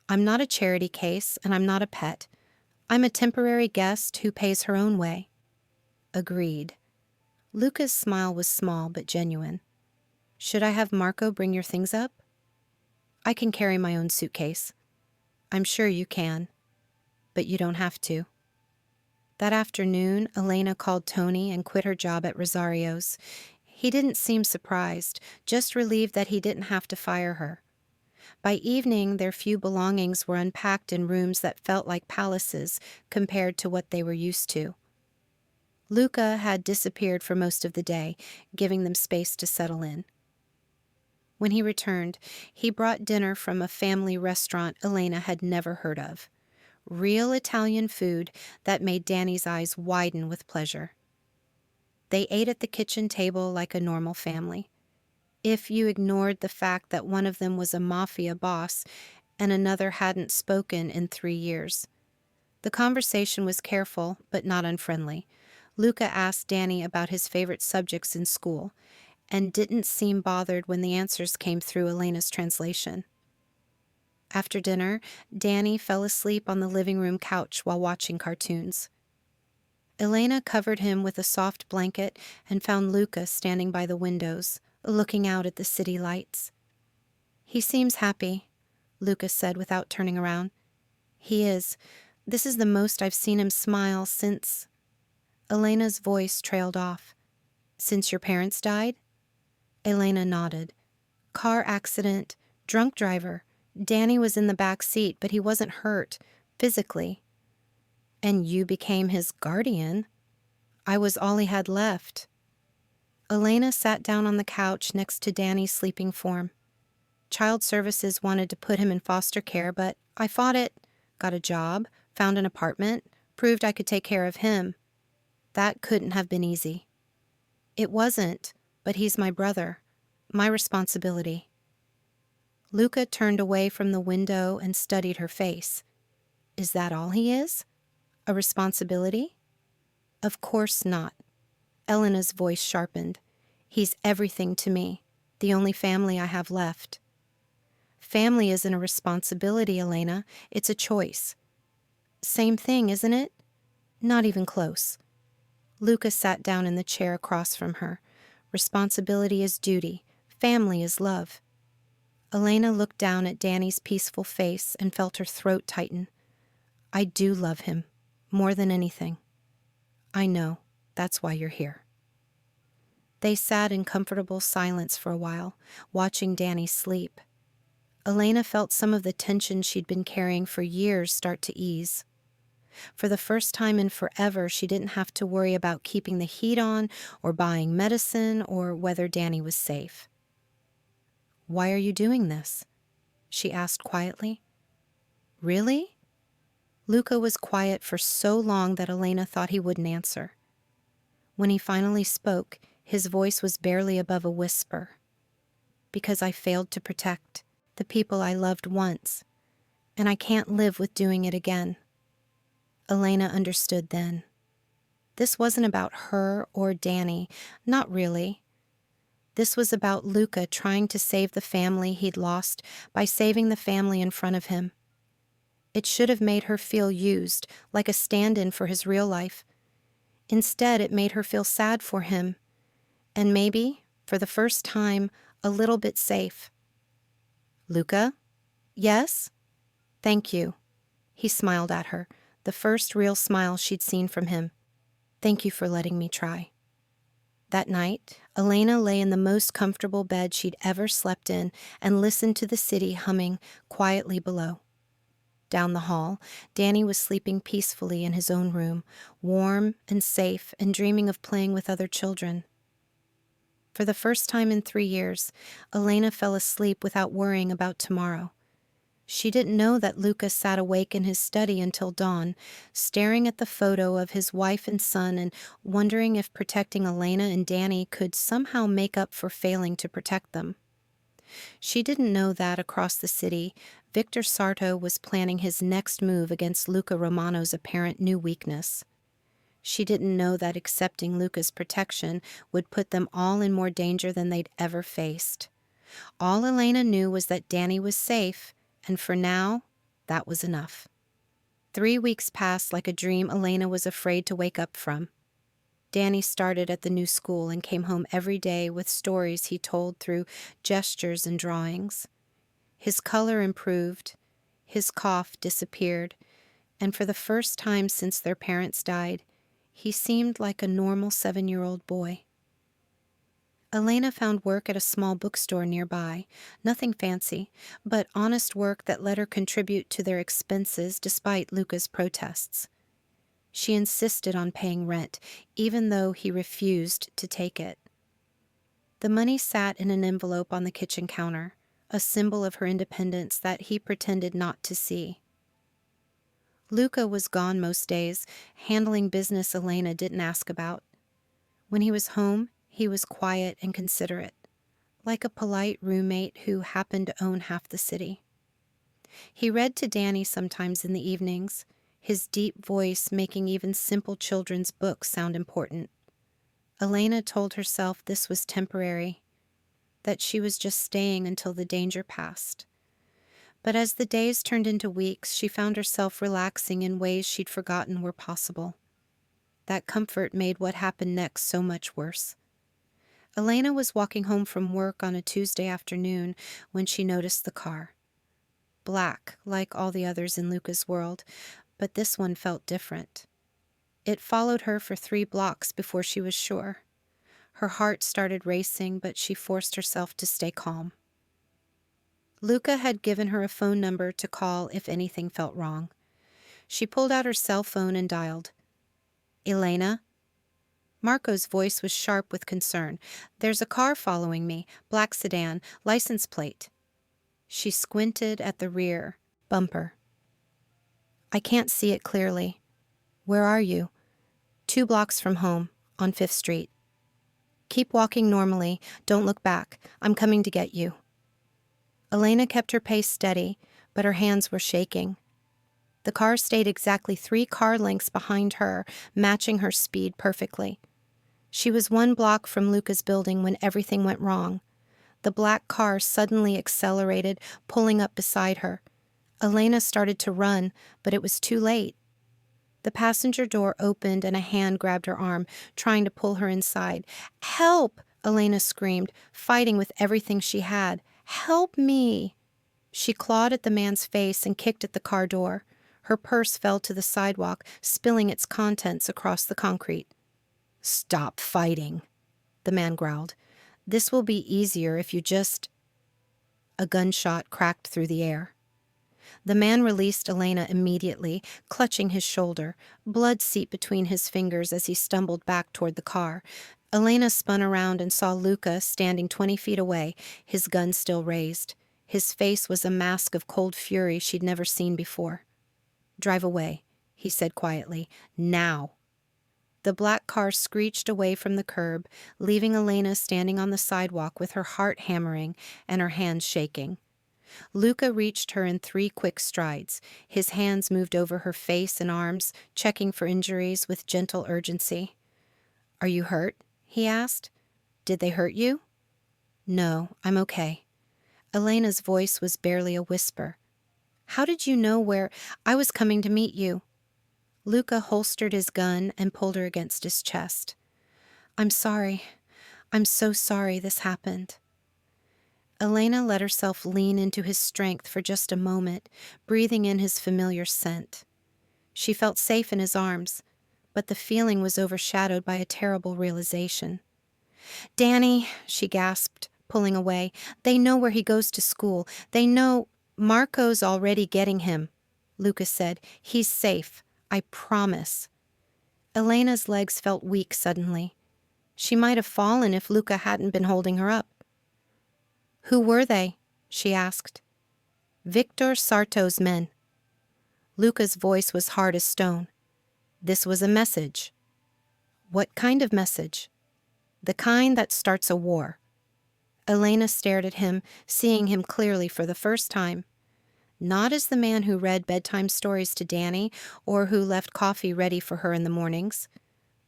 I'm not a charity case, and I'm not a pet. I'm a temporary guest who pays her own way. Agreed. Luca's smile was small but genuine. Should I have Marco bring your things up? I can carry my own suitcase. I'm sure you can, but you don't have to. That afternoon, Elena called Tony and quit her job at Rosario's. He didn't seem surprised, just relieved that he didn't have to fire her. By evening, their few belongings were unpacked in rooms that felt like palaces compared to what they were used to. Luca had disappeared for most of the day, giving them space to settle in. When he returned, he brought dinner from a family restaurant Elena had never heard of. Real Italian food that made Danny's eyes widen with pleasure. They ate at the kitchen table like a normal family. If you ignored the fact that one of them was a Mafia boss and another hadn't spoken in 3 years. The conversation was careful, but not unfriendly. Luca asked Danny about his favorite subjects in school, and didn't seem bothered when the answers came through Elena's translation. After dinner, Danny fell asleep on the living room couch while watching cartoons. Elena covered him with a soft blanket and found Luca standing by the windows, looking out at the city lights. He seems happy, Luca said without turning around. He is. This is the most I've seen him smile since... Elena's voice trailed off. Since your parents died? Elena nodded. Car accident, drunk driver. Danny was in the back seat, but he wasn't hurt, physically. And you became his guardian. I was all he had left. Elena sat down on the couch next to Danny's sleeping form. Child Services wanted to put him in foster care, but I fought it, got a job, found an apartment, proved I could take care of him. That couldn't have been easy. It wasn't, but he's my brother, my responsibility. Luca turned away from the window and studied her face. Is that all he is? A responsibility? Of course not. Elena's voice sharpened. He's everything to me, the only family I have left. Family isn't a responsibility, Elena. It's a choice. Same thing, isn't it? Not even close. Luca sat down in the chair across from her. Responsibility is duty. Family is love. Elena looked down at Danny's peaceful face and felt her throat tighten. I do love him, more than anything. I know. That's why you're here. They sat in comfortable silence for a while, watching Danny sleep. Elena felt some of the tension she'd been carrying for years start to ease. For the first time in forever, she didn't have to worry about keeping the heat on or buying medicine or whether Danny was safe. Why are you doing this? She asked quietly. Really? Luca was quiet for so long that Elena thought he wouldn't answer. When he finally spoke, his voice was barely above a whisper. Because I failed to protect the people I loved once, and I can't live with doing it again. Elena understood then. This wasn't about her or Danny, not really. This was about Luca trying to save the family he'd lost by saving the family in front of him. It should have made her feel used, like a stand-in for his real life. Instead, it made her feel sad for him, and maybe, for the first time, a little bit safe. Luca? Yes? Thank you. He smiled at her, the first real smile she'd seen from him. Thank you for letting me try. That night, Elena lay in the most comfortable bed she'd ever slept in and listened to the city humming quietly below. Down the hall, Danny was sleeping peacefully in his own room, warm and safe and dreaming of playing with other children. For the first time in 3 years, Elena fell asleep without worrying about tomorrow. She didn't know that Luca sat awake in his study until dawn, staring at the photo of his wife and son and wondering if protecting Elena and Danny could somehow make up for failing to protect them. She didn't know that across the city, Victor Sarto was planning his next move against Luca Romano's apparent new weakness. She didn't know that accepting Luca's protection would put them all in more danger than they'd ever faced. All Elena knew was that Danny was safe, and for now, that was enough. 3 weeks passed like a dream Elena was afraid to wake up from. Danny started at the new school and came home every day with stories he told through gestures and drawings. His color improved, his cough disappeared, and for the first time since their parents died, he seemed like a normal 7-year-old boy. Elena found work at a small bookstore nearby, nothing fancy, but honest work that let her contribute to their expenses despite Luca's protests. She insisted on paying rent, even though he refused to take it. The money sat in an envelope on the kitchen counter, a symbol of her independence that he pretended not to see. Luca was gone most days, handling business Elena didn't ask about. When he was home, he was quiet and considerate, like a polite roommate who happened to own half the city. He read to Danny sometimes in the evenings, his deep voice making even simple children's books sound important. Elena told herself this was temporary, that she was just staying until the danger passed. But as the days turned into weeks, she found herself relaxing in ways she'd forgotten were possible. That comfort made what happened next so much worse. Elena was walking home from work on a Tuesday afternoon when she noticed the car. Black, like all the others in Luca's world, but this one felt different. It followed her for 3 blocks before she was sure. Her heart started racing, but she forced herself to stay calm. Luca had given her a phone number to call if anything felt wrong. She pulled out her cell phone and dialed. "Elena?" Marco's voice was sharp with concern. "There's a car following me, black sedan, license plate." She squinted at the rear bumper. "I can't see it clearly. Where are you?" 2 blocks from home, on 5th Street. "Keep walking normally. Don't look back. I'm coming to get you." Elena kept her pace steady, but her hands were shaking. The car stayed exactly 3 car lengths behind her, matching her speed perfectly. She was 1 block from Luca's building when everything went wrong. The black car suddenly accelerated, pulling up beside her. Elena started to run, but it was too late. The passenger door opened and a hand grabbed her arm, trying to pull her inside. "Help!" Elena screamed, fighting with everything she had. "Help me!" She clawed at the man's face and kicked at the car door. Her purse fell to the sidewalk, spilling its contents across the concrete. "Stop fighting," the man growled. "This will be easier if you just—" A gunshot cracked through the air. The man released Elena immediately, clutching his shoulder. Blood seeped between his fingers as he stumbled back toward the car. Elena spun around and saw Luca standing 20 feet away, his gun still raised. His face was a mask of cold fury she'd never seen before. "Drive away," he said quietly. "Now." The black car screeched away from the curb, leaving Elena standing on the sidewalk with her heart hammering and her hands shaking. Luca reached her in 3 quick strides. His hands moved over her face and arms, checking for injuries with gentle urgency. "Are you hurt?" he asked. "Did they hurt you?" "No, I'm okay." Elena's voice was barely a whisper. "How did you know where— I was coming to meet you." Luca holstered his gun and pulled her against his chest. "I'm sorry. I'm so sorry this happened." Elena let herself lean into his strength for just a moment, breathing in his familiar scent. She felt safe in his arms, but the feeling was overshadowed by a terrible realization. "Danny," she gasped, pulling away. "They know where he goes to school. They know—" "Marco's already getting him," Luca said. "He's safe. I promise." Elena's legs felt weak suddenly. She might have fallen if Luca hadn't been holding her up. "Who were they?" she asked. Victor Sarto's men. Luca's voice was hard as stone. This was a message. What kind of message? The kind that starts a war. Elena stared at him, seeing him clearly for the first time. Not as the man who read bedtime stories to Danny or who left coffee ready for her in the mornings,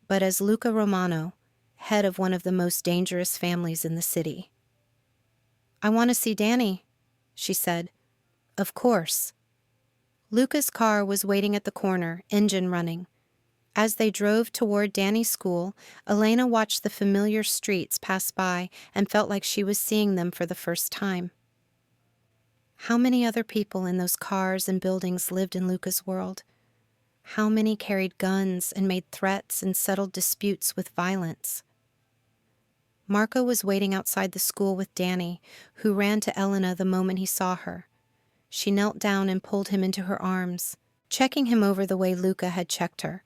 but as Luca Romano, head of one of the most dangerous families in the city. "I want to see Danny," she said. "Of course." Luca's car was waiting at the corner, engine running. As they drove toward Danny's school, Elena watched the familiar streets pass by and felt like she was seeing them for the first time. How many other people in those cars and buildings lived in Luca's world? How many carried guns and made threats and settled disputes with violence? Marco was waiting outside the school with Danny, who ran to Elena the moment he saw her. She knelt down and pulled him into her arms, checking him over the way Luca had checked her.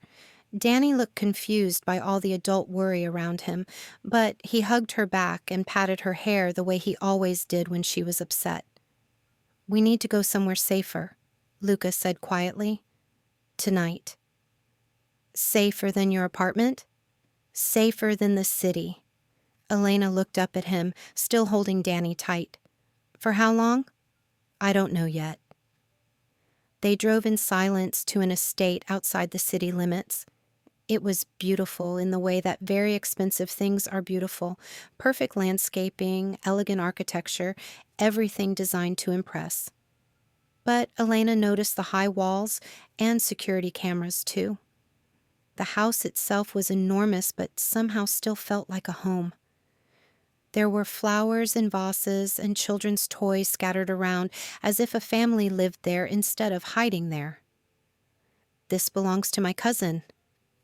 Danny looked confused by all the adult worry around him, but he hugged her back and patted her hair the way he always did when she was upset. "We need to go somewhere safer," Luca said quietly. "Tonight." "Safer than your apartment?" "Safer than the city." Elena looked up at him, still holding Danny tight. "For how long?" "I don't know yet." They drove in silence to an estate outside the city limits. It was beautiful in the way that very expensive things are beautiful. Perfect landscaping, elegant architecture, everything designed to impress. But Elena noticed the high walls and security cameras, too. The house itself was enormous, but somehow still felt like a home. There were flowers in vases and children's toys scattered around, as if a family lived there instead of hiding there. "This belongs to my cousin,"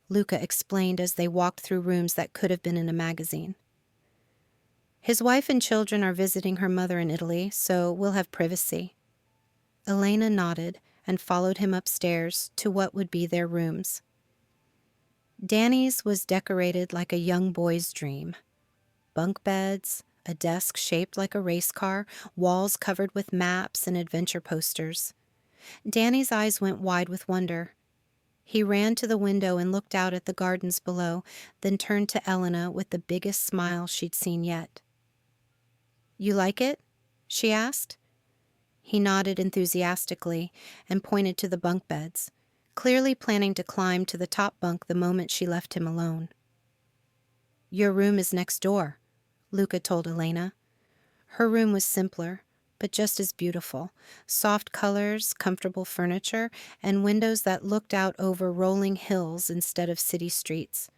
Luca explained as they walked through rooms that could have been in a magazine. "His wife and children are visiting her mother in Italy, so we'll have privacy." Elena nodded and followed him upstairs to what would be their rooms. Danny's was decorated like a young boy's dream. Bunk beds, a desk shaped like a race car, walls covered with maps and adventure posters. Danny's eyes went wide with wonder. He ran to the window and looked out at the gardens below, then turned to Elena with the biggest smile she'd seen yet. "You like it?" she asked. He nodded enthusiastically and pointed to the bunk beds, clearly planning to climb to the top bunk the moment she left him alone. "Your room is next door," Luca told Elena. Her room was simpler, but just as beautiful. Soft colors, comfortable furniture, and windows that looked out over rolling hills instead of city streets.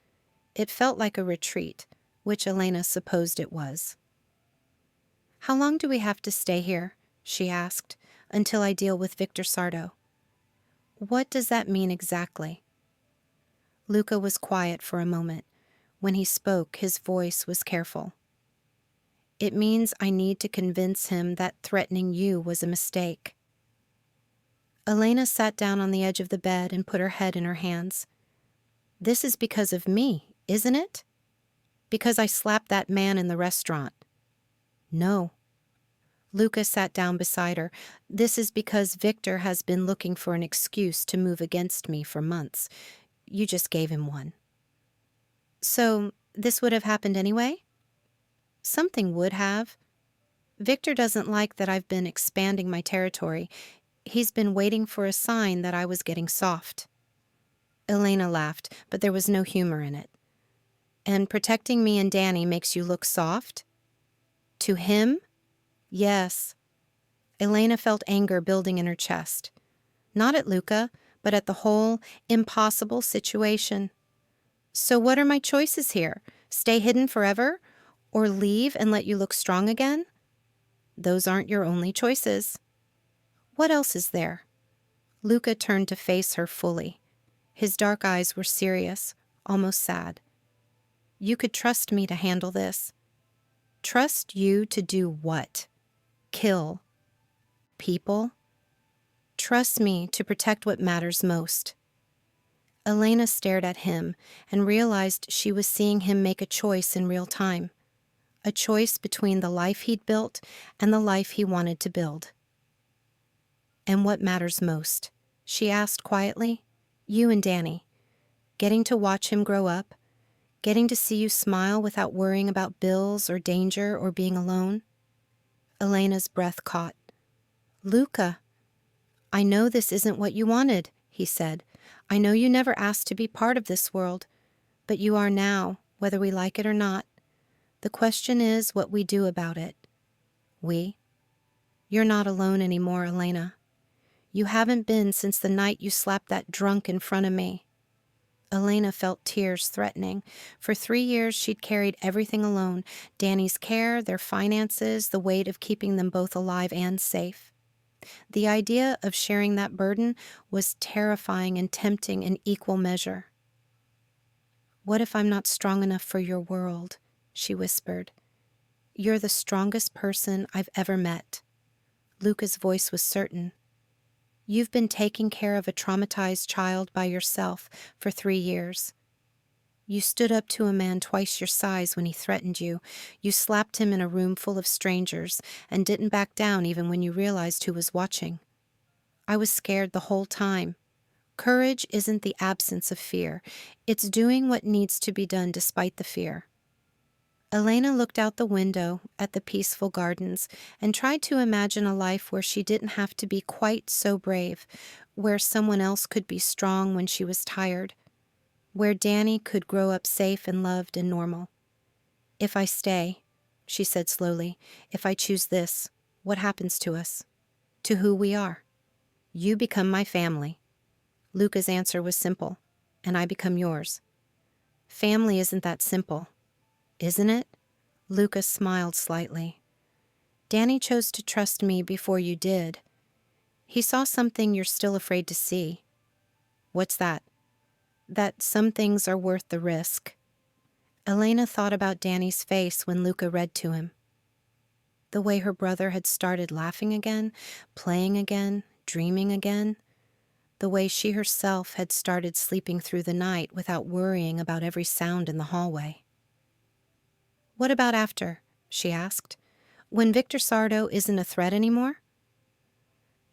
It felt like a retreat, which Elena supposed it was. "How long do we have to stay here?" she asked. "Until I deal with Victor Sarto." "What does that mean exactly?" Luca was quiet for a moment. When he spoke, his voice was careful. "It means I need to convince him that threatening you was a mistake." Elena sat down on the edge of the bed and put her head in her hands. "This is because of me, isn't it? Because I slapped that man in the restaurant." "No." Luca sat down beside her. "This is because Victor has been looking for an excuse to move against me for months. You just gave him one." "So this would have happened anyway?" "Something would have. Victor doesn't like that I've been expanding my territory. He's been waiting for a sign that I was getting soft." Elena laughed, but there was no humor in it. "And protecting me and Danny makes you look soft?" "To him? Yes." Elena felt anger building in her chest. Not at Luca, but at the whole impossible situation. "So what are my choices here? Stay hidden forever? Or leave and let you look strong again?" "Those aren't your only choices." "What else is there?" Luca turned to face her fully. His dark eyes were serious, almost sad. "You could trust me to handle this." "Trust you to do what? Kill people?" "Trust me to protect what matters most." Elena stared at him and realized she was seeing him make a choice in real time. A choice between the life he'd built and the life he wanted to build. "And what matters most?" she asked quietly. "You and Danny. Getting to watch him grow up, getting to see you smile without worrying about bills or danger or being alone." Elena's breath caught. "Luca, I know this isn't what you wanted," he said. "I know you never asked to be part of this world, but you are now, whether we like it or not. The question is what we do about it." "We?" "You're not alone anymore, Elena. You haven't been since the night you slapped that drunk in front of me." Elena felt tears threatening. For 3 years, she'd carried everything alone: Danny's care, their finances, the weight of keeping them both alive and safe. The idea of sharing that burden was terrifying and tempting in equal measure. "What if I'm not strong enough for your world?" she whispered. "You're the strongest person I've ever met." Luca's voice was certain. "You've been taking care of a traumatized child by yourself for 3 years. You stood up to a man twice your size when he threatened you. You slapped him in a room full of strangers and didn't back down even when you realized who was watching. I was scared the whole time. Courage isn't the absence of fear. It's doing what needs to be done despite the fear." Elena looked out the window at the peaceful gardens and tried to imagine a life where she didn't have to be quite so brave, where someone else could be strong when she was tired, where Danny could grow up safe and loved and normal. "If I stay," she said slowly, "if I choose this, what happens to us? To who we are? You become my family." Luca's answer was simple, "And I become yours." "Family isn't that simple, isn't it?" Luca smiled slightly. "Danny chose to trust me before you did. He saw something you're still afraid to see." "What's that?" "That some things are worth the risk." Elena thought about Danny's face when Luca read to him. The way her brother had started laughing again, playing again, dreaming again. The way she herself had started sleeping through the night without worrying about every sound in the hallway. "What about after?" she asked. "When Victor Sardo isn't a threat anymore?"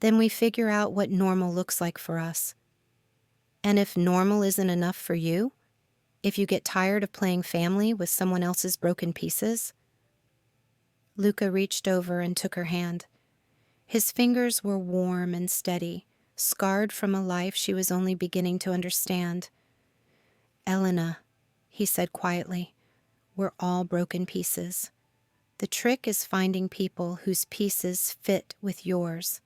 "Then we figure out what normal looks like for us." "And if normal isn't enough for you? If you get tired of playing family with someone else's broken pieces?" Luca reached over and took her hand. His fingers were warm and steady, scarred from a life she was only beginning to understand. "Elena," he said quietly, "we're all broken pieces. The trick is finding people whose pieces fit with yours."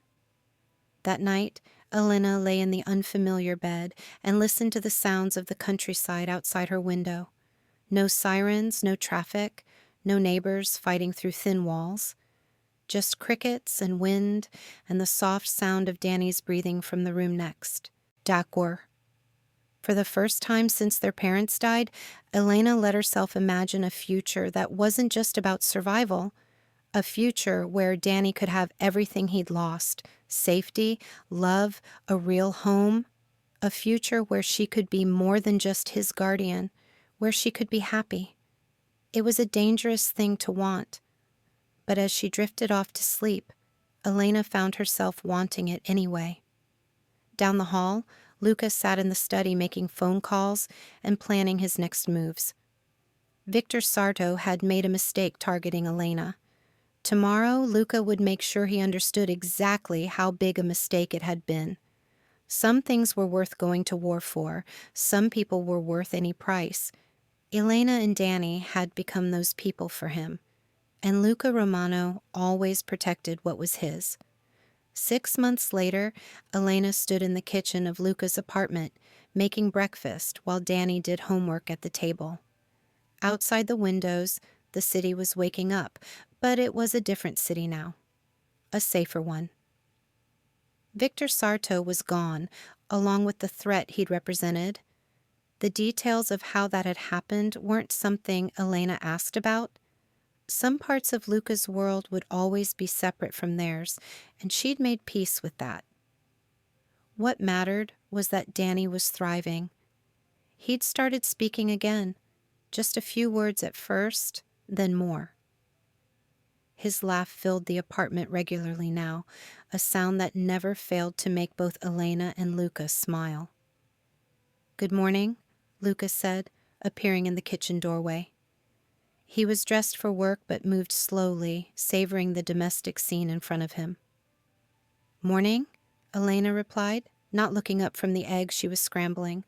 That night, Elena lay in the unfamiliar bed and listened to the sounds of the countryside outside her window. No sirens, no traffic, no neighbors fighting through thin walls. Just crickets and wind and the soft sound of Danny's breathing from the room next. D'accord. For the first time since their parents died, Elena let herself imagine a future that wasn't just about survival, a future where Danny could have everything he'd lost: safety, love, a real home, a future where she could be more than just his guardian, where she could be happy. It was a dangerous thing to want, but as she drifted off to sleep, Elena found herself wanting it anyway. Down the hall, Luca sat in the study making phone calls and planning his next moves. Victor Sarto had made a mistake targeting Elena. Tomorrow, Luca would make sure he understood exactly how big a mistake it had been. Some things were worth going to war for. Some people were worth any price. Elena and Danny had become those people for him, and Luca Romano always protected what was his. 6 months later, Elena stood in the kitchen of Luca's apartment, making breakfast while Danny did homework at the table. Outside the windows, the city was waking up, but it was a different city now. A safer one. Victor Sarto was gone, along with the threat he'd represented. The details of how that had happened weren't something Elena asked about. Some parts of Luca's world would always be separate from theirs, and she'd made peace with that. What mattered was that Danny was thriving. He'd started speaking again, just a few words at first, then more. His laugh filled the apartment regularly now, a sound that never failed to make both Elena and Luca smile. "Good morning," Luca said, appearing in the kitchen doorway. He was dressed for work but moved slowly, savoring the domestic scene in front of him. "Morning," Elena replied, not looking up from the eggs she was scrambling,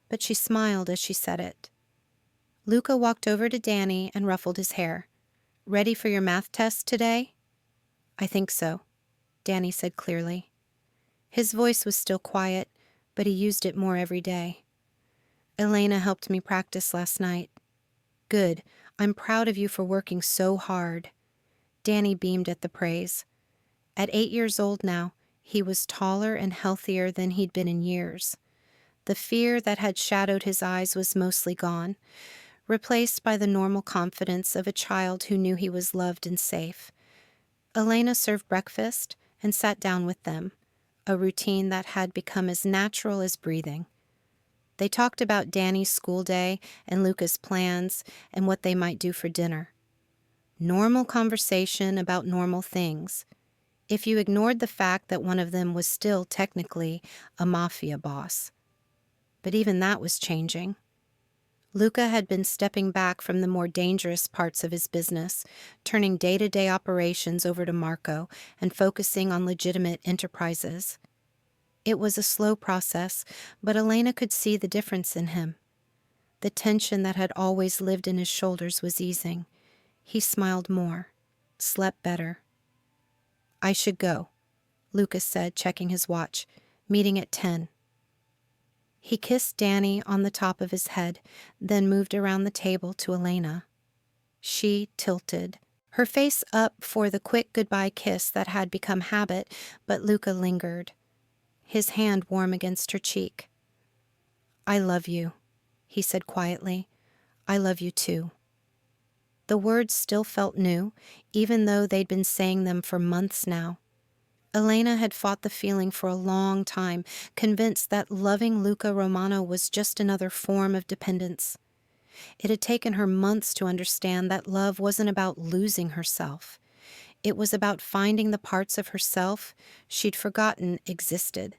but she smiled as she said it. Luca walked over to Danny and ruffled his hair. "Ready for your math test today?" "I think so," Danny said clearly. His voice was still quiet, but he used it more every day. "Elena helped me practice last night." "Good. I'm proud of you for working so hard." Danny beamed at the praise. At 8 years old now, he was taller and healthier than he'd been in years. The fear that had shadowed his eyes was mostly gone, replaced by the normal confidence of a child who knew he was loved and safe. Elena served breakfast and sat down with them, a routine that had become as natural as breathing. They talked about Danny's school day and Luca's plans and what they might do for dinner. Normal conversation about normal things, if you ignored the fact that one of them was still technically a Mafia boss. But even that was changing. Luca had been stepping back from the more dangerous parts of his business, turning day-to-day operations over to Marco and focusing on legitimate enterprises. It was a slow process, but Elena could see the difference in him. The tension that had always lived in his shoulders was easing. He smiled more, slept better. "I should go," Lucas said, checking his watch. "Meeting at 10. He kissed Danny on the top of his head, then moved around the table to Elena. She tilted, her face up for the quick goodbye kiss that had become habit, but Luca lingered, his hand warm against her cheek. "I love you," he said quietly. "I love you too." The words still felt new, even though they'd been saying them for months now. Elena had fought the feeling for a long time, convinced that loving Luca Romano was just another form of dependence. It had taken her months to understand that love wasn't about losing herself. It was about finding the parts of herself she'd forgotten existed.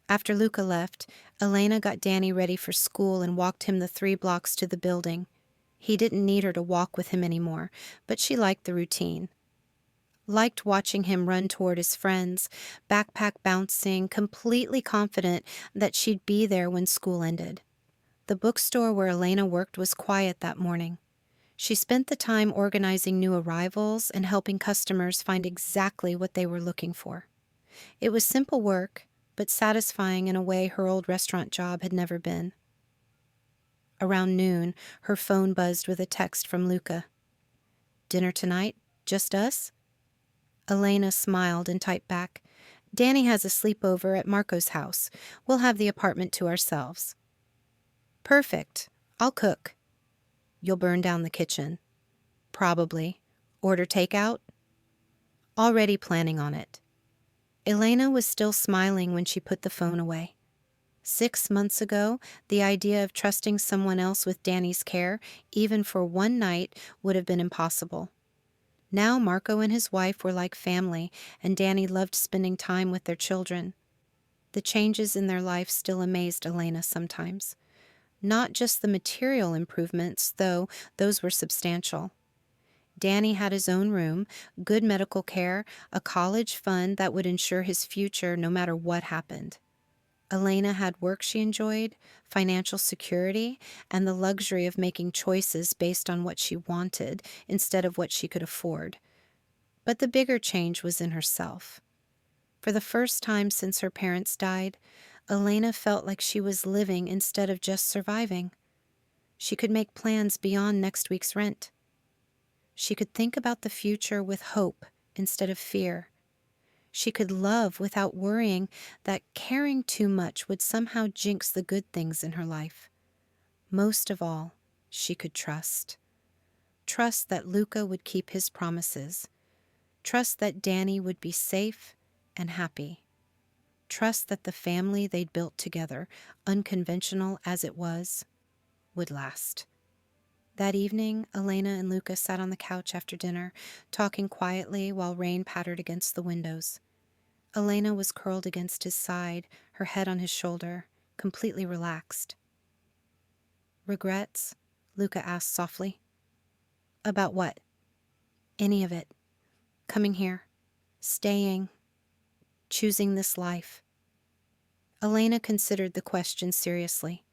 After Luca left, Elena got Danny ready for school and walked him the 3 blocks to the building. He didn't need her to walk with him anymore, but she liked the routine. Liked watching him run toward his friends, backpack bouncing, completely confident that she'd be there when school ended. The bookstore where Elena worked was quiet that morning. She spent the time organizing new arrivals and helping customers find exactly what they were looking for. It was simple work, but satisfying in a way her old restaurant job had never been. Around noon, her phone buzzed with a text from Luca. "Dinner tonight? Just us?" Elena smiled and typed back, "Danny has a sleepover at Marco's house. We'll have the apartment to ourselves." "Perfect. I'll cook." "You'll burn down the kitchen." "Probably. Order takeout?" "Already planning on it." Elena was still smiling when she put the phone away. 6 months ago, the idea of trusting someone else with Danny's care, even for one night, would have been impossible. Now Marco and his wife were like family, and Danny loved spending time with their children. The changes in their life still amazed Elena sometimes. Not just the material improvements, though those were substantial. Danny had his own room, good medical care, a college fund that would ensure his future no matter what happened. Elena had work she enjoyed, financial security, and the luxury of making choices based on what she wanted instead of what she could afford. But the bigger change was in herself. For the first time since her parents died, Elena felt like she was living instead of just surviving. She could make plans beyond next week's rent. She could think about the future with hope instead of fear. She could love without worrying that caring too much would somehow jinx the good things in her life. Most of all, she could trust. Trust that Luca would keep his promises. Trust that Danny would be safe and happy. Trust that the family they'd built together, unconventional as it was, would last. That evening, Elena and Luca sat on the couch after dinner, talking quietly while rain pattered against the windows. Elena was curled against his side, her head on his shoulder, completely relaxed. "Regrets?" Luca asked softly. "About what?" "Any of it. Coming here. Staying. Choosing this life." Elena considered the question seriously.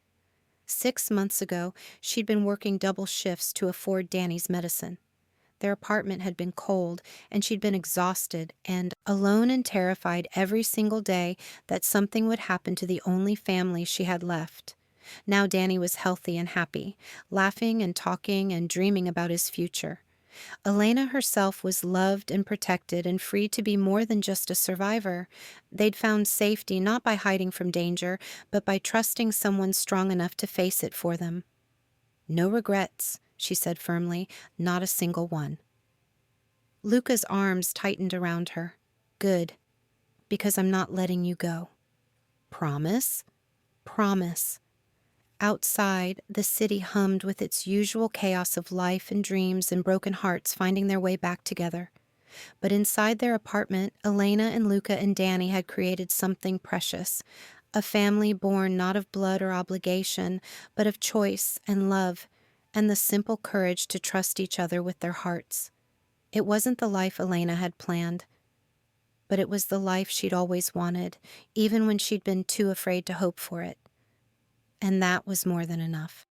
6 months ago, she'd been working double shifts to afford Danny's medicine. Their apartment had been cold, and she'd been exhausted and alone and terrified every single day that something would happen to the only family she had left. Now Danny was healthy and happy, laughing and talking and dreaming about his future. Elena herself was loved and protected and free to be more than just a survivor. They'd found safety not by hiding from danger, but by trusting someone strong enough to face it for them. "No regrets," she said firmly, "not a single one." Luca's arms tightened around her. "Good, because I'm not letting you go." "Promise?" "Promise." Outside, the city hummed with its usual chaos of life and dreams and broken hearts finding their way back together. But inside their apartment, Elena and Luca and Danny had created something precious, a family born not of blood or obligation, but of choice and love, and the simple courage to trust each other with their hearts. It wasn't the life Elena had planned, but it was the life she'd always wanted, even when she'd been too afraid to hope for it. And that was more than enough.